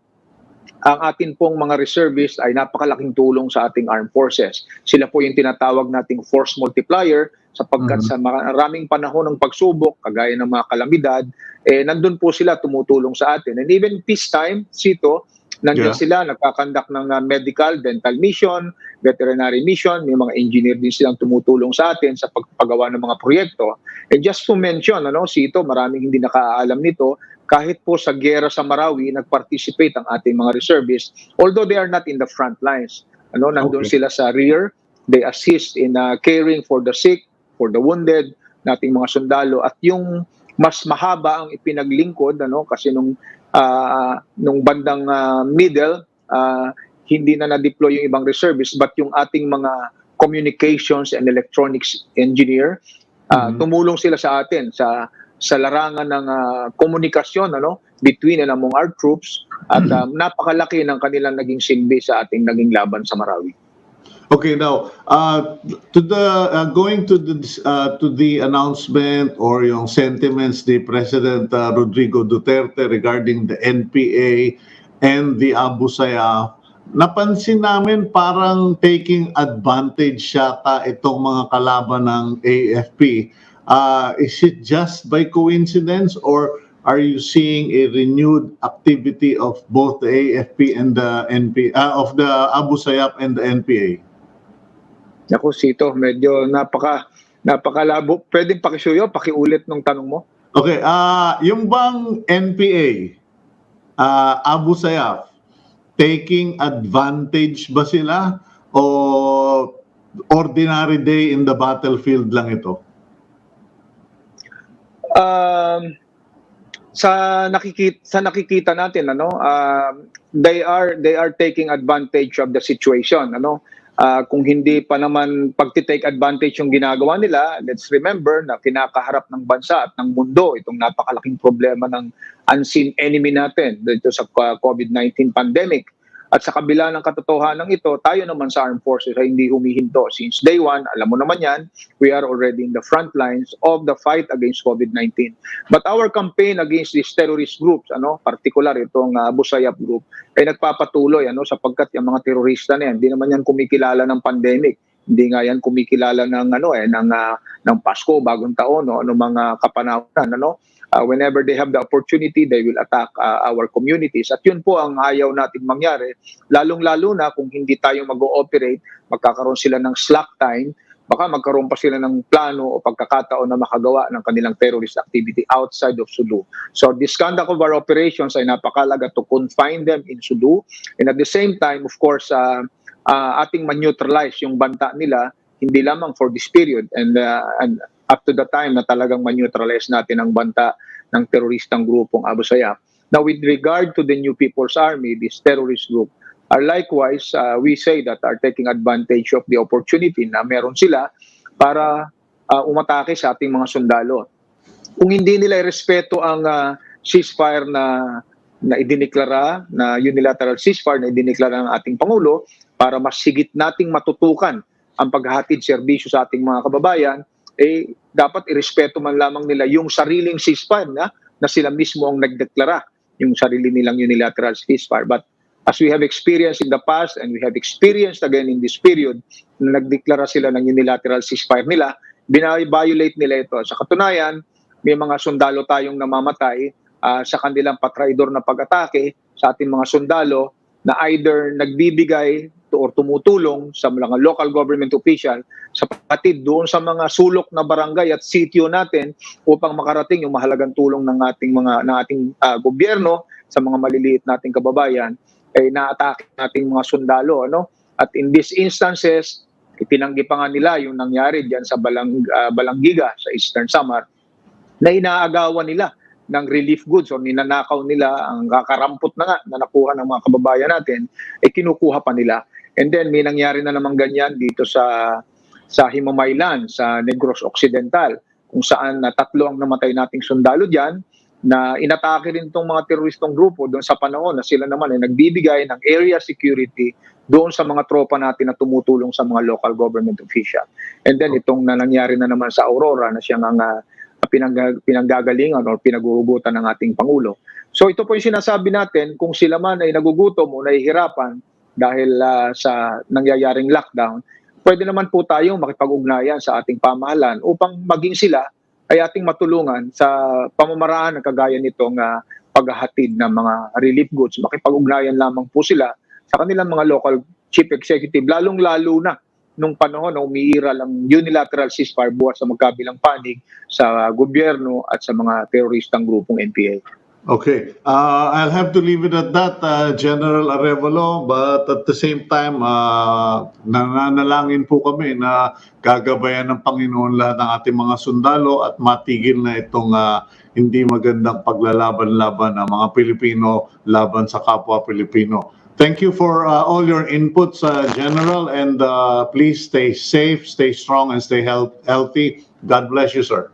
ang atin pong mga reservists ay napakalaking tulong sa ating armed forces. Sila po yung tinatawag nating force multiplier, sapagkat sa maraming panahon ng pagsubok, kagaya ng mga kalamidad, nandun po sila tumutulong sa atin. And even peacetime, Cito, nandiyan sila, nagkakandak ng medical, dental mission, veterinary mission, may mga engineer din silang tumutulong sa atin sa pagpagawa ng mga proyekto. And just to mention, Cito, maraming hindi nakaalam nito, kahit po sa giyera sa Marawi, nag-participate ang ating mga reservists, although they are not in the front lines. Nandun sila sa rear, they assist in caring for the sick, for the wounded, nating mga sundalo, at yung mas mahaba ang ipinaglingkod, kasi nung bandang middle, hindi na na-deploy yung ibang reservists, but yung ating mga communications and electronics engineer, tumulong sila sa atin sa larangan ng komunikasyon between and among our troops, at napakalaki ng kanilang naging silbi sa ating naging laban sa Marawi. Okay, now going to the announcement or yung sentiments ni President Rodrigo Duterte regarding the NPA and the Abu Sayyaf, napansin namin parang taking advantage yata itong mga kalaban ng AFP. Is it just by coincidence, or are you seeing a renewed activity of both the AFP and the of the Abu Sayyaf and the NPA? Naku, Cito, medyo napakalabo. Pwedeng pakisuyo, pakiulit ng tanong mo. Okay, yung bang NPA, Abu Sayyaf, taking advantage ba sila o ordinary day in the battlefield lang ito? Sa nakikita natin, they are taking advantage of the situation, kung hindi pa naman pagti-take advantage yung ginagawa nila, let's remember na kinakaharap ng bansa at ng mundo itong napakalaking problema ng unseen enemy natin dito sa COVID-19 pandemic. At sa kabila ng katotohanan ito, tayo naman sa armed forces ay hindi humihinto. Since day one, alam mo naman yan, we are already in the front lines of the fight against COVID-19. But our campaign against these terrorist groups, particular itong Abu Sayyaf group, ay nagpapatuloy sapagkat yung mga terorista na yan, hindi naman yan kumikilala ng pandemic. Hindi nga yan kumikilala ng ng Pasko, bagong taon, no, ano mga kapanahunan, ano. Whenever they have the opportunity, they will attack our communities. At yun po ang ayaw natin mangyari, lalong-lalo na kung hindi tayo mag-ooperate, magkakaroon sila ng slack time, baka magkaroon pa sila ng plano o pagkakataon na makagawa ng kanilang terrorist activity outside of Sulu. So this conduct of our operations ay napakalaga to confine them in Sulu, and at the same time, of course, ating man-neutralize yung banta nila, hindi lamang for this period, and up to the time na talagang man-neutralize natin ang banta ng teroristang grupong Abu Sayyaf. Now, with regard to the New People's Army, this terrorist group, are likewise, we say that are taking advantage of the opportunity na meron sila para umatake sa ating mga sundalo. Kung hindi nila irespeto ang ceasefire na idineklara, na unilateral ceasefire na idineklara ng ating Pangulo, para mas higit nating matutukan ang paghahatid serbisyo sa ating mga kababayan, dapat irespeto man lamang nila yung sariling ceasefire na sila mismo ang nagdeklara, yung sarili nilang unilateral ceasefire. But as we have experienced in the past, and we have experienced again in this period, na nagdeklara sila ng unilateral ceasefire nila, bina-violate nila ito. Sa katunayan, may mga sundalo tayong namamatay sa kanilang patraidor na pag-atake sa ating mga sundalo na either nagbibigay or tumutulong sa mga local government official sa patid doon sa mga sulok na barangay at sitio natin upang makarating yung mahalagang tulong ng ating gobyerno sa mga maliliit nating kababayan, ay naatake nating mga sundalo, ano? At in these instances, itinanggi pa nga nila yung nangyari diyan sa Balanggiga sa Eastern Samar, na inaagawan nila ng relief goods o ninanakaw nila ang kakarampot na nga na nakuha ng mga kababayan natin, kinukuha pa nila. And then may nangyari na naman ganyan dito sa Himamaylan, sa Negros Occidental, kung saan 3 ang namatay nating sundalo diyan, na inatake rin itong mga teroristong grupo doon sa panahon na sila naman ay nagbibigay ng area security doon sa mga tropa natin na tumutulong sa mga local government official. And then itong nangyari na naman sa Aurora, na siyang ang pinanggagalingan o pinaguhugutan ng ating Pangulo. So ito po yung sinasabi natin, kung sila man ay nagugutom o nahihirapan dahil sa nangyayaring lockdown, pwede naman po tayong makipag-ugnayan sa ating pamahalaan upang maging sila ay ating matulungan sa pamamaraan ng kagaya nitong paghahatid ng mga relief goods. Makipag-ugnayan lamang po sila sa kanilang mga local chief executive, lalong-lalo na nung panahon na umiira lang unilateral ceasefire buhat sa magkabilang panig sa gobyerno at sa mga teroristang grupong NPA. Okay, I'll have to leave it at that, General Arevalo, but at the same time, nananalangin po kami na gagabayan ng Panginoon lahat ng ating mga sundalo at matigil na itong hindi magandang paglalaban-laban ng mga Pilipino laban sa kapwa Pilipino. Thank you for all your inputs, General, and please stay safe, stay strong, and stay healthy. God bless you, sir.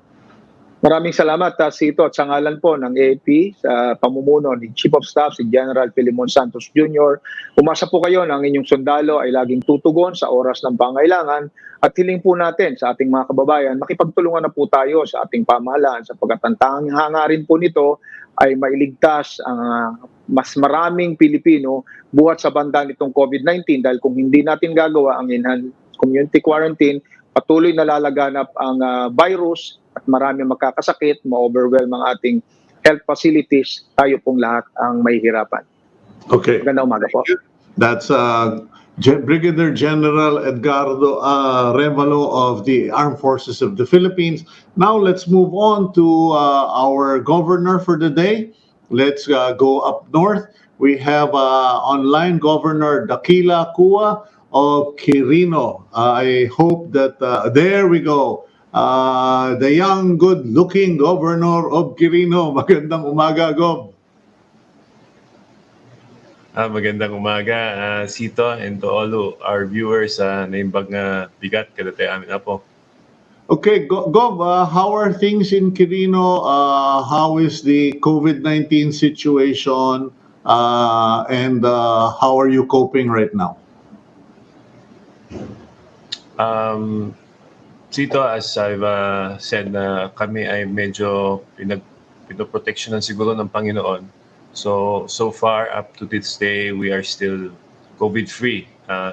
Maraming salamat, Cito, at sa ngalan po ng AFP, sa pamumuno ni Chief of Staff, si General Filimon Santos Jr. Umasa po kayo na ang inyong sundalo ay laging tutugon sa oras ng pangailangan, at hiling po natin sa ating mga kababayan, makipagtulungan na po tayo sa ating pamahalaan sapagkat ang tanging hangarin po nito ay mailigtas ang mas maraming Pilipino buhat sa banda nitong COVID-19, dahil kung hindi natin gagawa ang enhanced community quarantine, patuloy na lalaganap ang virus at marami magkakasakit, ma-overwhelm ang ating health facilities, tayo pong lahat ang mahihirapan. Okay. Magandang umaga po. That's Brigadier General Edgard Arevalo of the Armed Forces of the Philippines. Now let's move on to our governor for the day. Let's go up north. We have online Governor Dakila Cua of Quirino. I hope that there we go. The young, good-looking Governor of Quirino. Magandang umaga, Gov. Magandang umaga, Cito, and to all our viewers na imbag nga bigat kada tayo amin po. Okay, Gov, how are things in Quirino? How is the COVID-19 situation? And how are you coping right now? Cito, as I've said, na kami ay medyo pinoproteksyonan siguro ng Panginoon. So far, up to this day, we are still COVID-free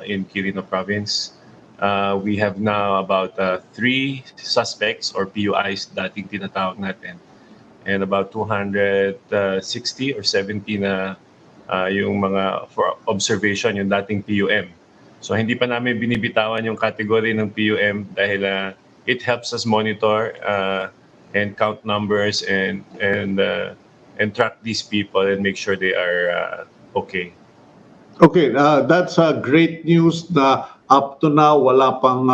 in Quirino Province. We have now about 3 suspects or PUIs dating tinatawag natin, and about 260 or 70 na yung mga for observation, yung dating PUM. So hindi pa namin binibitawan yung category ng PUM dahil it helps us monitor and count numbers and track these people and make sure they are okay. Okay, that's great news na up to now wala pang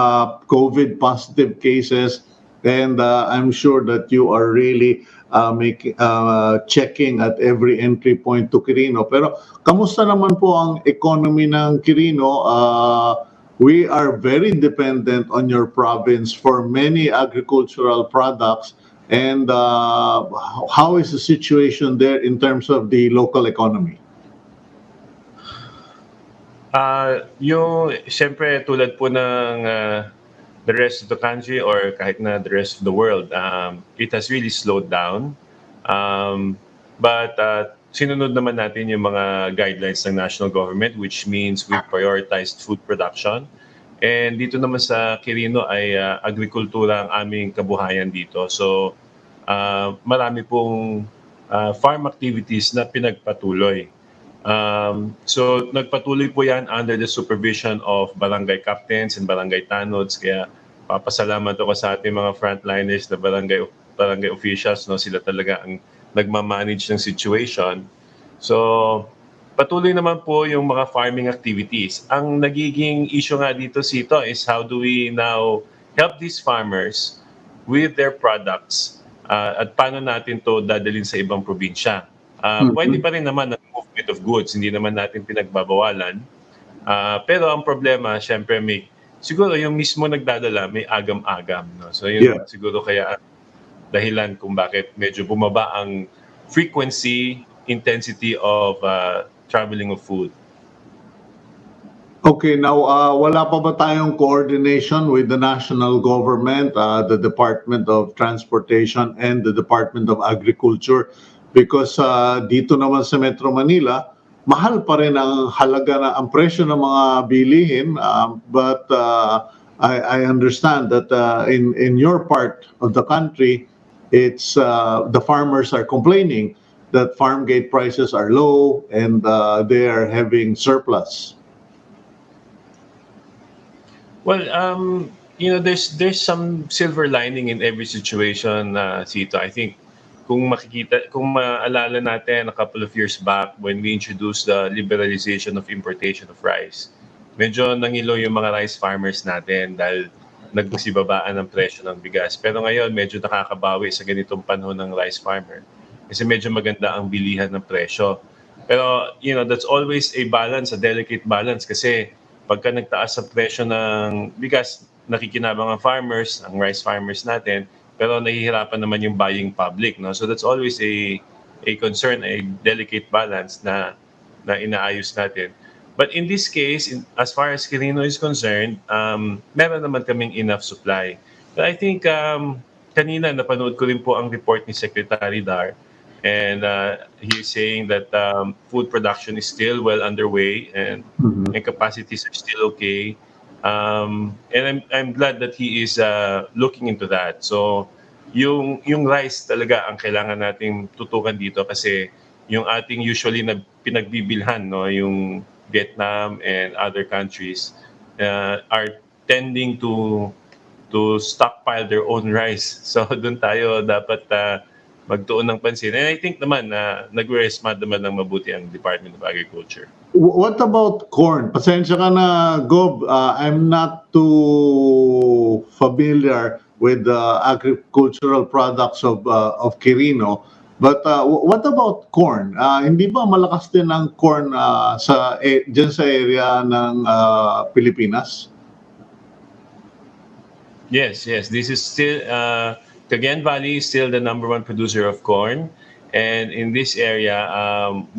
COVID positive cases, and I'm sure that you are really checking at every entry point to Quirino. Pero kamusta naman po ang economy ng Quirino? We are very dependent on your province for many agricultural products, and how is the situation there in terms of the local economy? Siyempre tulad po ng the rest of the country or kahit na the rest of the world, it has really slowed down. But sinunod naman natin yung mga guidelines ng national government, which means we prioritized food production. And dito naman sa Quirino ay agrikultura ang aming kabuhayan dito. So marami pong farm activities na pinagpatuloy. So nagpatuloy po yan under the supervision of barangay captains and barangay tanods. Kaya papasalamat ako sa ating mga frontliners na barangay officials. No? Sila talaga ang nagmamanage ng situation. So patuloy naman po yung mga farming activities. Ang nagiging issue nga dito, Cito, is how do we now help these farmers with their products at paano natin to dadalhin sa ibang probinsya. Pwede pa rin naman ang movement of goods, hindi naman natin pinagbabawalan. Pero ang problema, syempre siguro yung mismo nagdadala may agam-agam. No? So yun siguro kaya dahilan kung bakit medyo bumaba ang frequency, intensity of traveling of food. Okay, now wala pa ba tayong coordination with the national government, the Department of Transportation and the Department of Agriculture? Because dito naman sa Metro Manila, mahal pa rin ang ang presyo ng mga bilihin, but I understand that in your part of the country, it's the farmers are complaining that farm gate prices are low and they are having surplus. Well, there's some silver lining in every situation, Cito. I think kung maalala natin a couple of years back when we introduced the liberalization of importation of rice, medyo nangilo yung mga rice farmers natin dahil nagsibabaan ang presyo ng bigas. Pero ngayon, medyo nakakabawi sa ganitong panahon ng rice farmer kasi medyo maganda ang bilihan ng presyo. Pero, that's always a balance, a delicate balance kasi pagka nagtaas sa presyo ng bigas, nakikinabang ang farmers, ang rice farmers natin, pero nahihirapan naman yung buying public, no? So that's always a concern, a delicate balance na inaayos natin. But in this case, as far as Quirino is concerned, meron naman kaming enough supply. But I think kanina napanood ko rin po ang report ni Secretary Dar, and he's saying that food production is still well underway and capacities are still okay. And I'm glad that he is looking into that. So yung rice talaga ang kailangan nating tutukan dito kasi yung ating usually na pinagbibilhan, no, yung Vietnam and other countries are tending to stockpile their own rice. So doon tayo dapat magtuon ng pansin. And I think naman na nag-respond naman ng mabuti ang Department of Agriculture. What about corn? Pasensya ka na, Gob. I'm not too familiar with the agricultural products of Quirino. But what about corn? Hindi ba malakas din ang corn dyan sa area ng Pilipinas? Yes. This is still Cagayan Valley is still the number one producer of corn, and in this area,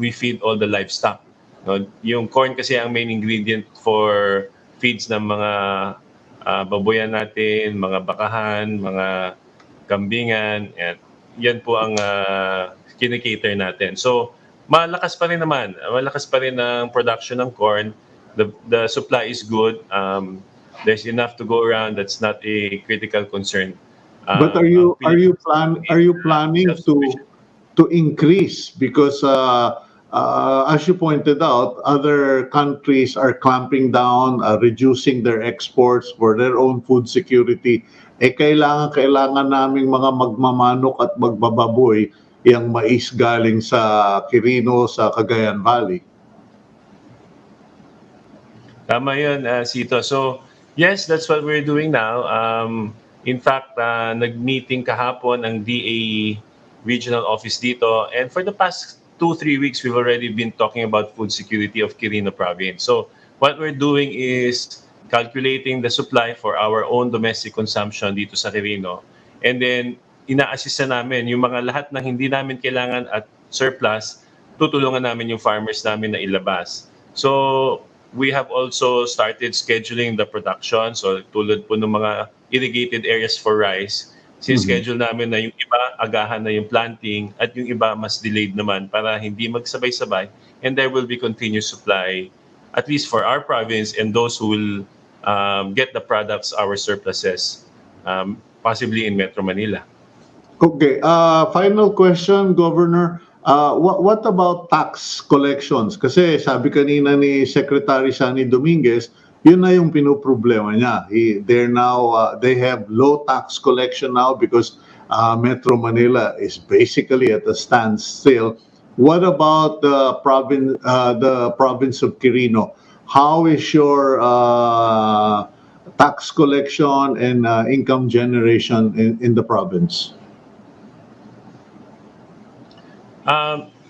we feed all the livestock. No? Yung corn kasi ang main ingredient for feeds ng mga baboyan natin, mga bakahan, mga kambingan, and yan po ang kinikater natin. So malakas pa rin naman, ang production ng corn. The supply is good. there's enough to go around. That's not a critical concern. But Ang are you Pilipinas are is you planning self-sufficient. to increase because as you pointed out, other countries are clamping down, reducing their exports for their own food security. Eh kailangan naming mga magmamanok at magbababoy yung mais galing sa Quirino sa Cagayan Valley. Tama yun, Sito. So, yes, that's what we're doing now. In fact, nag-meeting kahapon ang DA regional office dito. And for the past 2-3 weeks, we've already been talking about food security of Quirino province. So, what we're doing is calculating the supply for our own domestic consumption dito sa Quirino. And then, ina-assist na namin yung mga lahat ng hindi namin kailangan at surplus, tutulungan namin yung farmers namin na ilabas. So, we have also started scheduling the production. So tulad po ng mga irrigated areas for rice, schedule namin na yung iba agahan na yung planting at yung iba mas delayed naman para hindi magsabay-sabay, and there will be continuous supply at least for our province and those who will get the products, our surpluses, possibly in Metro Manila. Okay. Final question, Governor. What about tax collections? Kasi sabi kanina ni Secretary Sani Dominguez, yun na yung pinoproblema niya. They have low tax collection now because Metro Manila is basically at a standstill. What about the province of Quirino? How is your tax collection and income generation in the province?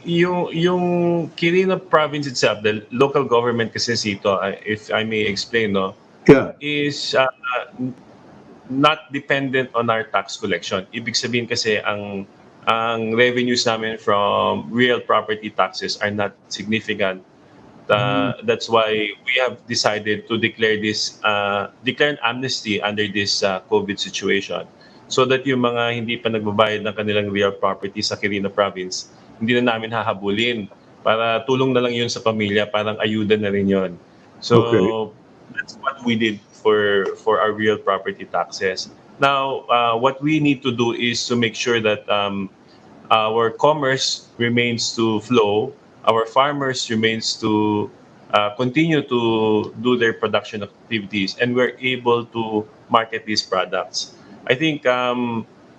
Yung Quirino province itself, the local government kasi Sito, if I may explain, no, Yeah. is not dependent on our tax collection. Ibig sabihin kasi ang revenues namin from real property taxes are not significant. That's why we have decided to declare an amnesty under this COVID situation, so that yung mga hindi pa nagbabayad ng kanilang real property sa Quirino province, hindi na namin hahabulin. Para tulong na lang yun sa pamilya, parang ayuda na rin yun. So Okay. that's what we did for our real property taxes. Now, what we need to do is to make sure that our commerce remains to flow, our farmers remains to continue to do their production activities, and we're able to market these products. I think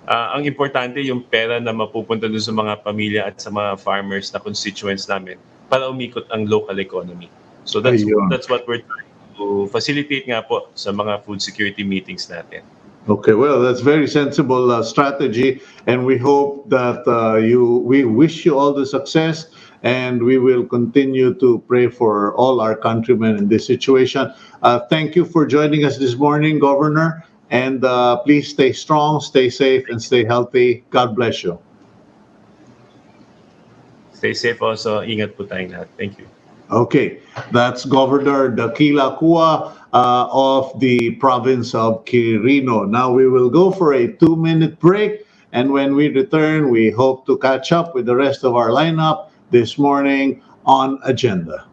ang importante yung pera na mapupunta dun sa mga pamilya at sa mga farmers na constituents namin para umikot ang local economy. So Ayun. that's what we're trying to facilitate nga po sa mga food security meetings natin. Okay, well, that's very sensible strategy, and we hope that we wish you all the success, and we will continue to pray for all our countrymen in this situation. Thank you for joining us this morning, Governor, and please stay strong, stay safe, and stay healthy. God bless you. Stay safe also. Ingat po tayong lahat. Thank you. Okay, that's Governor Dakila Cua of the province of Quirino. Now we will go for a 2-minute break, and when we return, we hope to catch up with the rest of our lineup this morning on Agenda.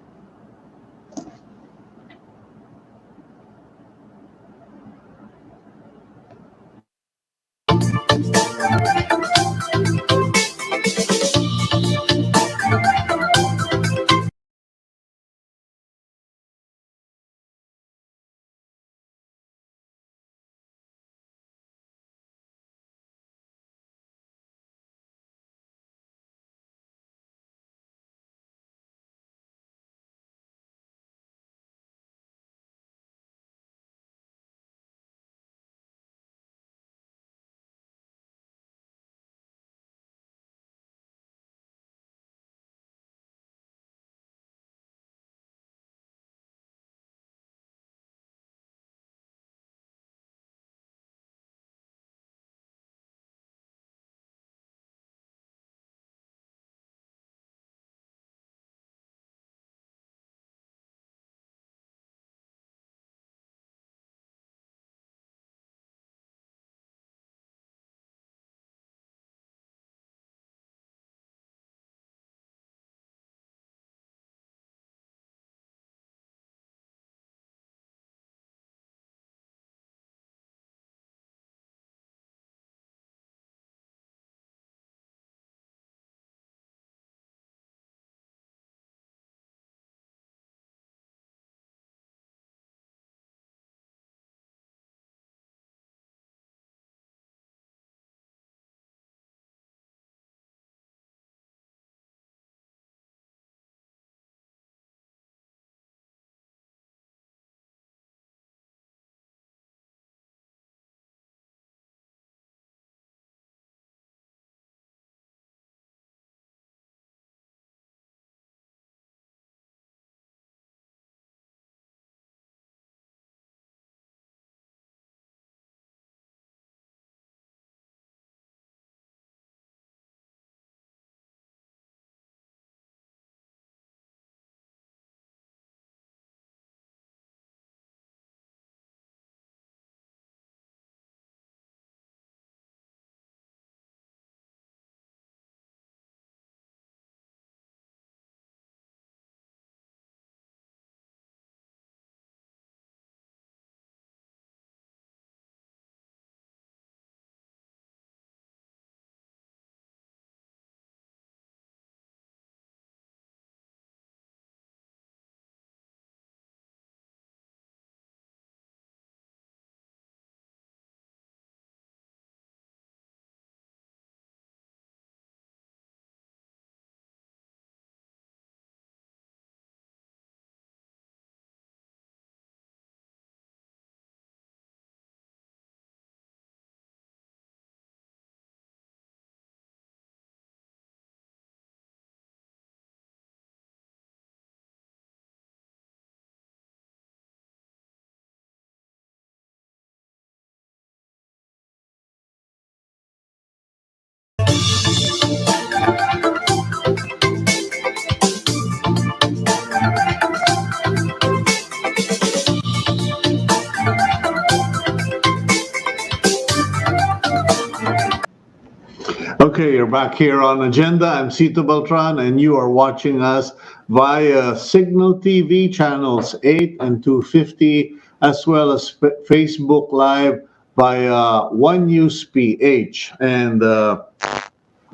we are back here on Agenda. I'm Cito Beltran, and you are watching us via Signal TV channels 8 and 250, as well as Facebook Live via One News PH. And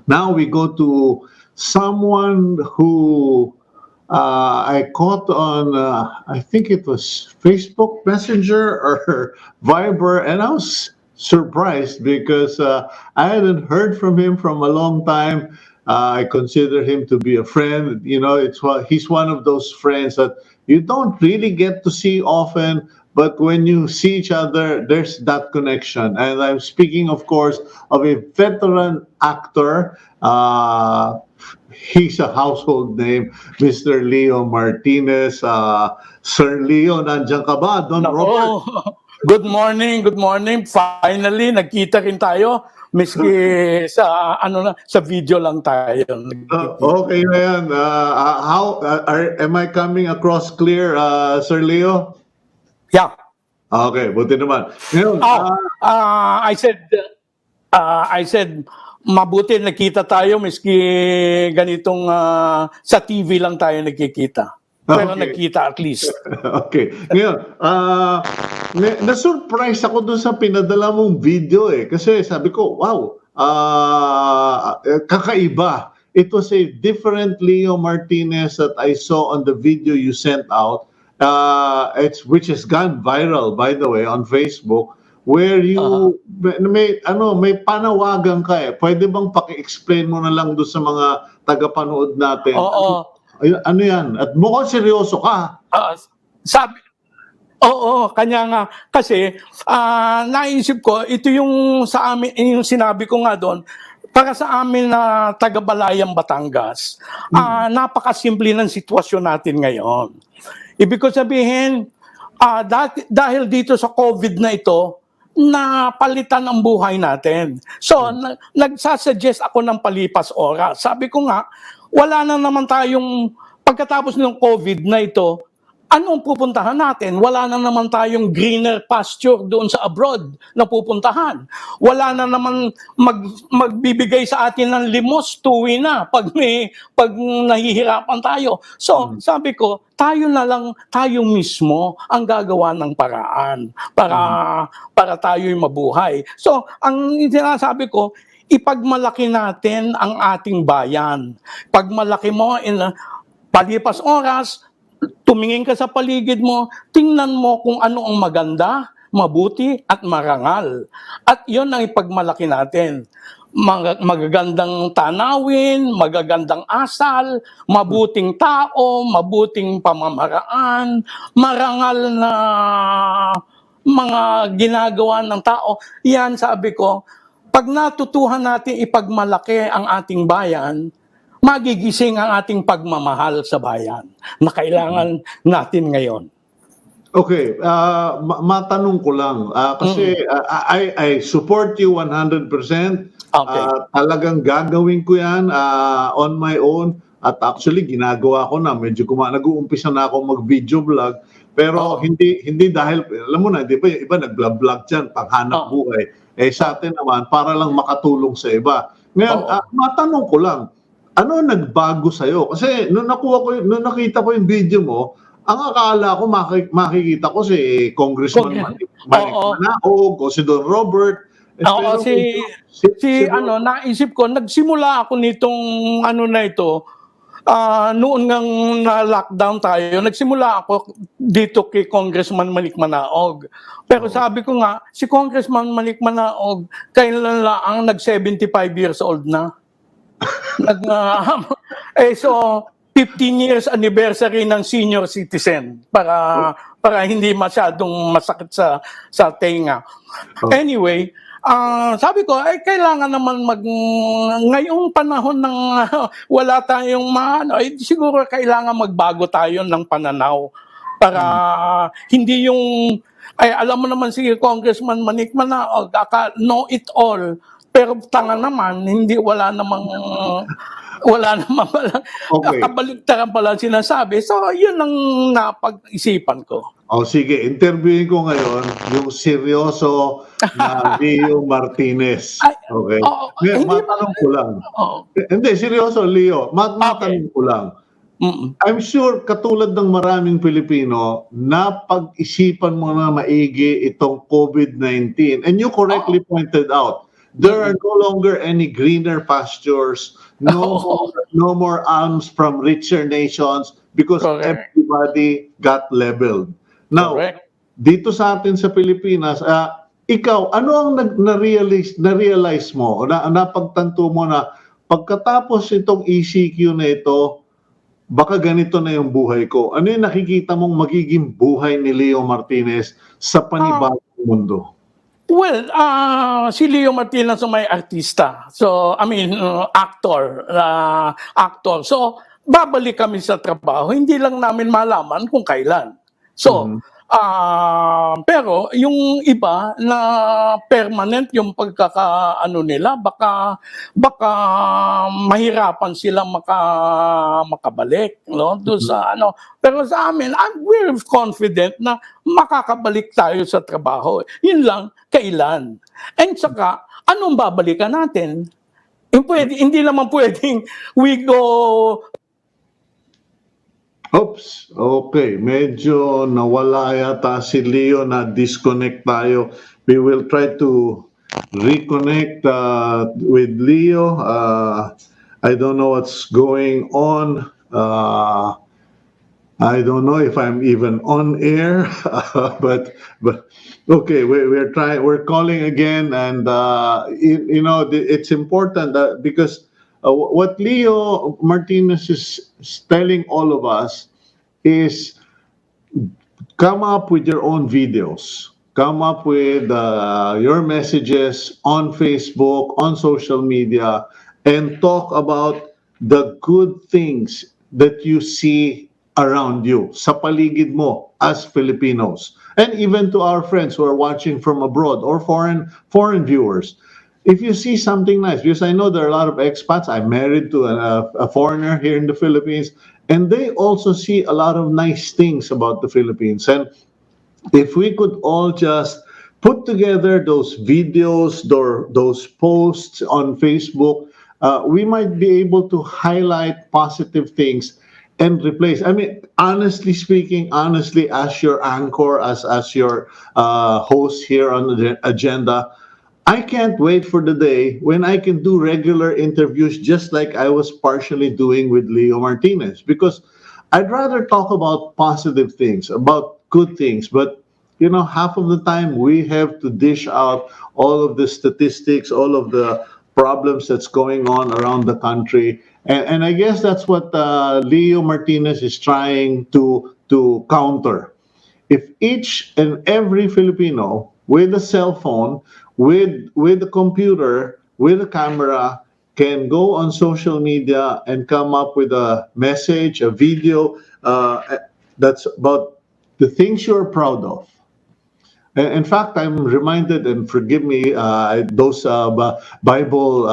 now we go to someone who I caught on, I think it was Facebook Messenger or Viber, and I was surprised because I hadn't heard from him from a long time. I consider him to be a friend. You know, he's one of those friends that you don't really get to see often, but when you see each other, there's that connection. And I'm speaking, of course, of a veteran actor. He's a household name, Mr. Leo Martinez. Sir Leo, nandiyan ka ba? Don Robert? Good morning, good morning. Finally, nagkita rin tayo. Miski sa sa video lang tayo. Okay na yan. Am I coming across clear, Sir Leo? Yeah. Okay, buti naman. Ngayon, I said mabuti nakita tayo miski ganitong sa TV lang tayo nagkikita. Pero nagkita at least. Okay. Ngayon, na-surprise ako doon sa pinadala mong video eh. Kasi sabi ko, wow, kakaiba. It was a different Leo Martinez that I saw on the video you sent out, which has gone viral, by the way, on Facebook, where you, may panawagan ka eh. Pwede bang paki-explain mo na lang doon sa mga tagapanood natin? Oo. Ano yan? At mukhang seryoso ka. Kanya nga. Kasi, naisip ko, ito yung sa amin, yung sinabi ko nga doon, para sa amin na taga-Balayang Batangas, napakasimple ng sitwasyon natin ngayon. Ibig ko sabihin, dahil dito sa COVID na ito, napalitan ang buhay natin. So, nagsasuggest ako ng palipas oras. Sabi ko nga, wala na naman tayong, pagkatapos ng COVID na ito, anong pupuntahan natin? Wala na naman tayong greener pasture doon sa abroad na pupuntahan. Wala na naman magbibigay sa atin ng limos tuwi na pag nahihirapan tayo. So, sabi ko, tayo na lang, tayo mismo ang gagawa ng paraan para tayo'y mabuhay. So, ang sinasabi ko, ipagmalaki natin ang ating bayan. Pagmalaki mo, palipas oras, tumingin ka sa paligid mo, tingnan mo kung ano ang maganda, mabuti at marangal. At yon ang ipagmalaki natin. Magagandang tanawin, magagandang asal, mabuting tao, mabuting pamamaraan, marangal na mga ginagawa ng tao. Yan, sabi ko, pag natutuhan natin ipagmalaki ang ating bayan, magigising ang ating pagmamahal sa bayan na kailangan natin ngayon. Okay, matanong ko lang. Kasi I support you 100%. Okay. Talagang gagawin ko yan on my own. At actually, ginagawa ko na. Medyo nag-uumpisa na ako mag-video vlog. Pero hindi dahil, alam mo na, di ba, iba nag-vlog dyan, panghanap buhay. Sa atin naman, para lang makatulong sa iba. Ngayon, matanong ko lang, ano nagbago sa'yo? Kasi nung nakita ko yung video mo, ang akala ko makikita ko si Congressman Manik Manaog o si Don Robert. Naisip ko, nagsimula ako nitong na ito, noon ngang na-lockdown tayo, nagsimula ako dito kay Congressman Manik Manaog. Pero sabi ko nga, si Congressman Manik Manaog, kailan lang nag-75 years old na. So, 15 years anniversary ng senior citizen para hindi masyadong masakit sa tenga. Anyway, sabi ko, kailangan naman ngayong panahon ng wala tayong siguro kailangan magbago tayo ng pananaw para hindi yung, alam mo naman si Congressman Manik Manaog, know it all, pero tanga naman, wala namang kabaligtaran pala sinasabi. So, yun ang napag-isipan ko. O sige, interviewin ko ngayon yung seryoso na Leo Martinez. Ay, Okay? hindi ba? Matanong ko lang. Oh, Hindi, seryoso, Leo. okay. Matanong ko lang. Mm. I'm sure katulad ng maraming Pilipino, napag-isipan mo na maigi itong COVID-19. And you correctly pointed out, there are no longer any greener pastures, no more alms from richer nations because Correct. everybody got leveled. Now, Correct. dito sa atin sa Pilipinas, ikaw, ano ang na-realize mo, napagtanto mo na pagkatapos itong ECQ na ito, baka ganito na yung buhay ko. Ano yung nakikita mong magiging buhay ni Leo Martinez sa panibagong mundo? Well, si Leo Martinez may artista. So, I mean, actor. So, babalik kami sa trabaho. Hindi lang namin malaman kung kailan. So, pero yung iba na permanent yung pagkakaano nila, baka mahirapan silang makabalik, no? Doon sa ano. Pero sa amin, we're confident na makakabalik tayo sa trabaho. Yun lang, kailan. And saka, anong babalikan natin? Hindi naman pwedeng we go. Oops, okay. Medyo nawala yata si Leo, na disconnect tayo. We will try to reconnect with Leo. I don't know what's going on. I don't know if I'm even on air, but okay, we're trying. We're calling again, and it's important that because what Leo Martinez is telling all of us is come up with your own videos, come up with your messages on Facebook, on social media, and talk about the good things that you see around you, sa paligid mo as Filipinos, and even to our friends who are watching from abroad or foreign viewers. If you see something nice, because I know there are a lot of expats. I'm married to a foreigner here in the Philippines, and they also see a lot of nice things about the Philippines. And if we could all just put together those videos, those posts on Facebook, we might be able to highlight positive things and replace. I mean, honestly speaking, as your anchor, as your host here on the agenda, I can't wait for the day when I can do regular interviews just like I was partially doing with Leo Martinez, because I'd rather talk about positive things, about good things. But half of the time we have to dish out all of the statistics, all of the problems that's going on around the country. And I guess that's what Leo Martinez is trying to counter. If each and every Filipino with a cell phone, with a computer, with a camera, can go on social media and come up with a message, a video that's about the things you're proud of. In fact, I'm reminded, and forgive me, those Bible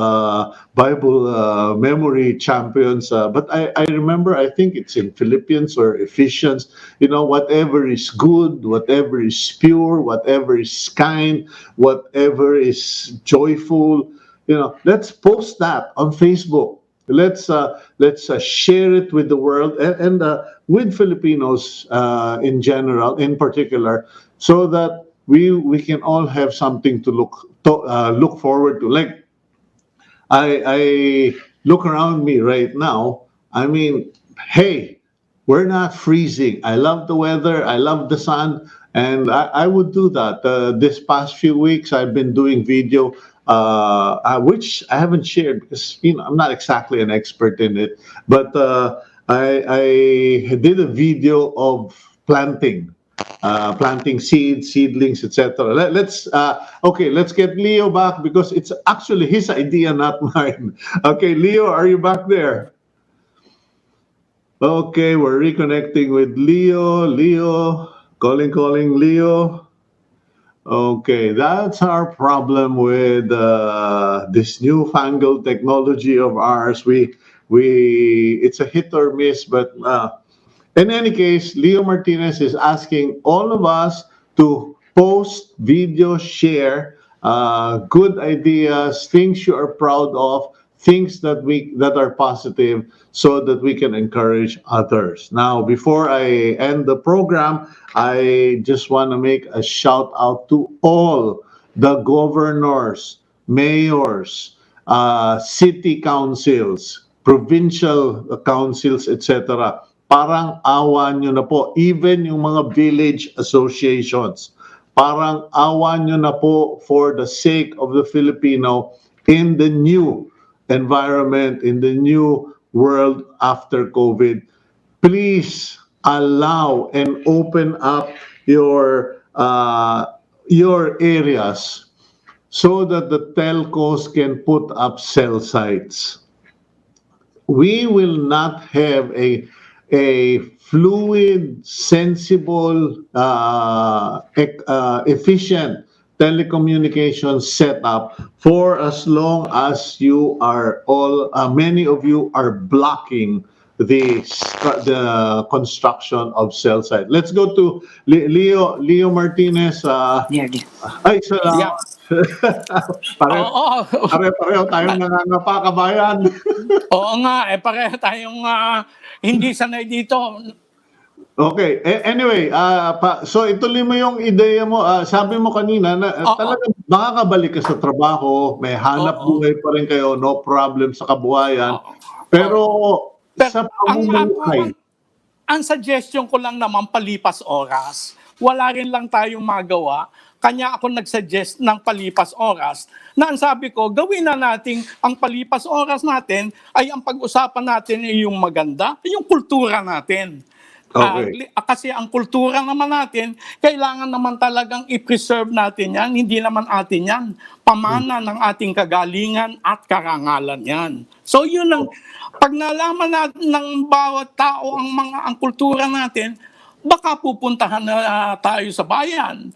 memory champions. But I remember, I think it's in Philippians or Ephesians. Whatever is good, whatever is pure, whatever is kind, whatever is joyful. Let's post that on Facebook. Let's share it with the world and with Filipinos in general, in particular, so that we can all have something to look forward to. Like I look around me right now. I mean, hey, we're not freezing. I love the weather. I love the sun, and I would do that. This past few weeks, I've been doing video, which I haven't shared because I'm not exactly an expert in it. But I did a video of planting seedlings, etc. Let's get Leo back, because it's actually his idea, not mine. Okay, Leo, are you back there? Okay, we're reconnecting with Leo. Leo, calling Leo. Okay, that's our problem with this newfangled technology of ours. It's a hit or miss, but In any case, Leo Martinez is asking all of us to post, video, share good ideas, things you are proud of, things that are positive, so that we can encourage others. Now, before I end the program, I just want to make a shout out to all the governors, mayors, city councils, provincial councils, etc. Parang awa nyo na po, even yung mga village associations, parang awa nyo na po for the sake of the Filipino in the new environment, in the new world after COVID. Please allow and open up your areas so that the telcos can put up cell sites. We will not have a fluid, sensible, efficient telecommunications setup for as long as you are all, many of you are blocking the construction of cell site. Let's go to Leo Martinez. Ay, salamat. Pareho tayong nangangapa, kabayan. Oo nga, pareho tayong hindi sanay dito. Okay. Anyway, so ituloy mo yung ideya mo. Sabi mo kanina na talagang makakabalik ka sa trabaho, may hanap buhay pa rin kayo, no problem sa kabuhayan. Pero sa pamumuhay, ang suggestion ko lang naman palipas oras. Wala rin lang tayong magawa. Kanya ako nag-suggest ng palipas oras na ang sabi ko, gawin na natin ang palipas oras natin ay ang pag-usapan natin ay yung maganda, yung kultura natin. Okay. Kasi ang kultura naman natin, kailangan naman talagang i-preserve natin yan. Hindi naman atin yan. Pamana ng ating kagalingan at karangalan yan. So yun ang, pag nalaman natin ng bawat tao ang kultura natin, baka pupuntahan na tayo sa bayan.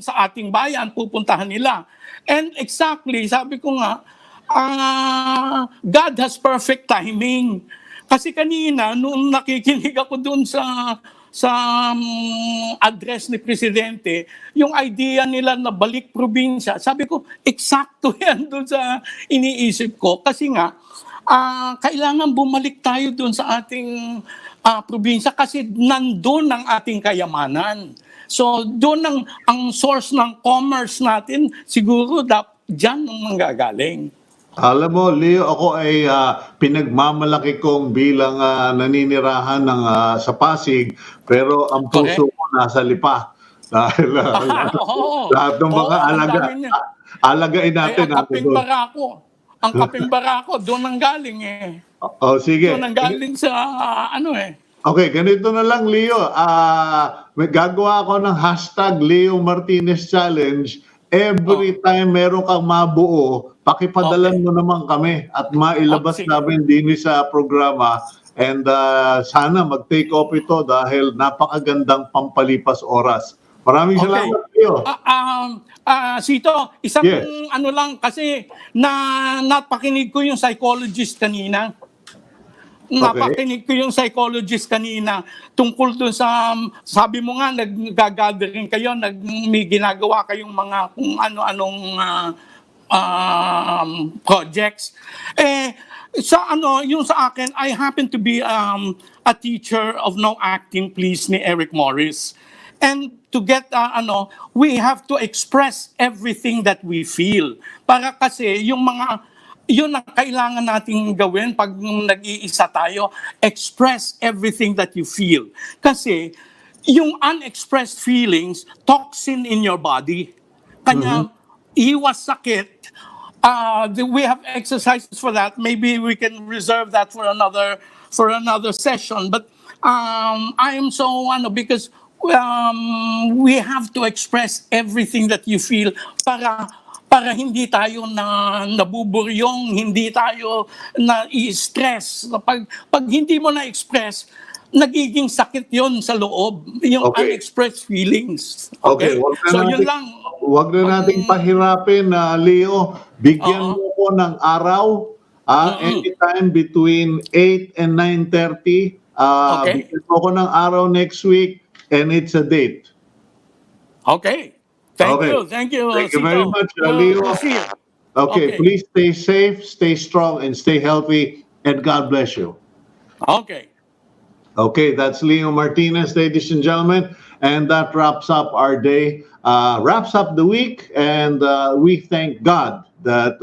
Sa ating bayan, pupuntahan nila. And exactly, sabi ko nga, God has perfect timing. Kasi kanina, nung nakikinig ako doon sa address ni Presidente, yung idea nila na balik probinsya, sabi ko, eksakto yan doon sa iniisip ko. Kasi nga, kailangan bumalik tayo doon sa ating probinsya kasi nandun ang ating kayamanan. So doon ang source ng commerce natin, siguro dyan ang manggagaling. Alam mo, Leo, ako ay pinagmamalaki kong bilang naninirahan sa Pasig, pero ang puso ko nasa Lipa. Dahil lahat ng mga alagain natin. Ang kaping barako, doon ang galing eh. Sige. Doon ang galing sa Okay, ganito na lang, Leo. Gagawa ako ng hashtag Leo Martinez Challenge. Every time meron kang mabuo, pakipadalan mo naman kami at mailabas namin din sa programa. And sana mag-take off ito dahil napakagandang pampalipas oras. Maraming salamat, Leo. Cito, isang ano lang kasi napakinig ko yung psychologist kanina. Napakinig ko yung psychologist kanina tungkol dun sa, sabi mo nga, nag-gathering kayo, may ginagawa kayong mga kung ano-anong projects. Yung sa akin, I happen to be a teacher of no acting please ni Eric Morris. And to get, we have to express everything that we feel. Para kasi yun ang kailangan nating gawin pag nag-iisa tayo, express everything that you feel. Kasi yung unexpressed feelings, toxin in your body. Kanya, iwas sakit. We have exercises for that. Maybe we can reserve that for another session. But I am so, because we have to express everything that you feel para hindi tayo nabuburyong, hindi tayo na-i-stress. Pag hindi mo na-express, nagiging sakit yon sa loob, yung unexpressed feelings. Okay? So yun lang. Huwag na nating pahirapin, Leo. Bigyan mo ko ng araw Anytime between 8 and 9:30. Okay. Bigyan mo ko ng araw next week, and it's a date. Okay. Thank Okay. you. Thank you, Thank you very Cito. much, We'll Leo. see you. Okay, Okay. please stay safe, stay strong, and stay healthy, and God bless you. Okay. Okay, that's Leo Martinez, ladies and gentlemen, and that wraps up our day, wraps up the week, and we thank God that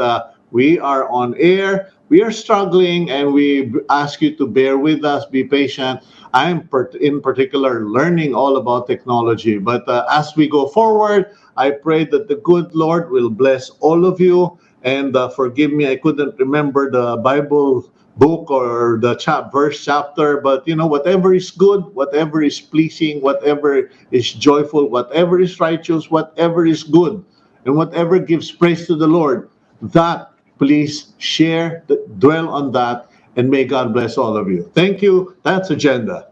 we are on air. We are struggling, and we ask you to bear with us, be patient. I'm in particular learning all about technology, but as we go forward, I pray that the good Lord will bless all of you. And forgive me, I couldn't remember the Bible book or the verse chapter, but whatever is good, whatever is pleasing, whatever is joyful, whatever is righteous, whatever is good, and whatever gives praise to the Lord, that please share, dwell on that, and may God bless all of you. Thank you. That's Agenda.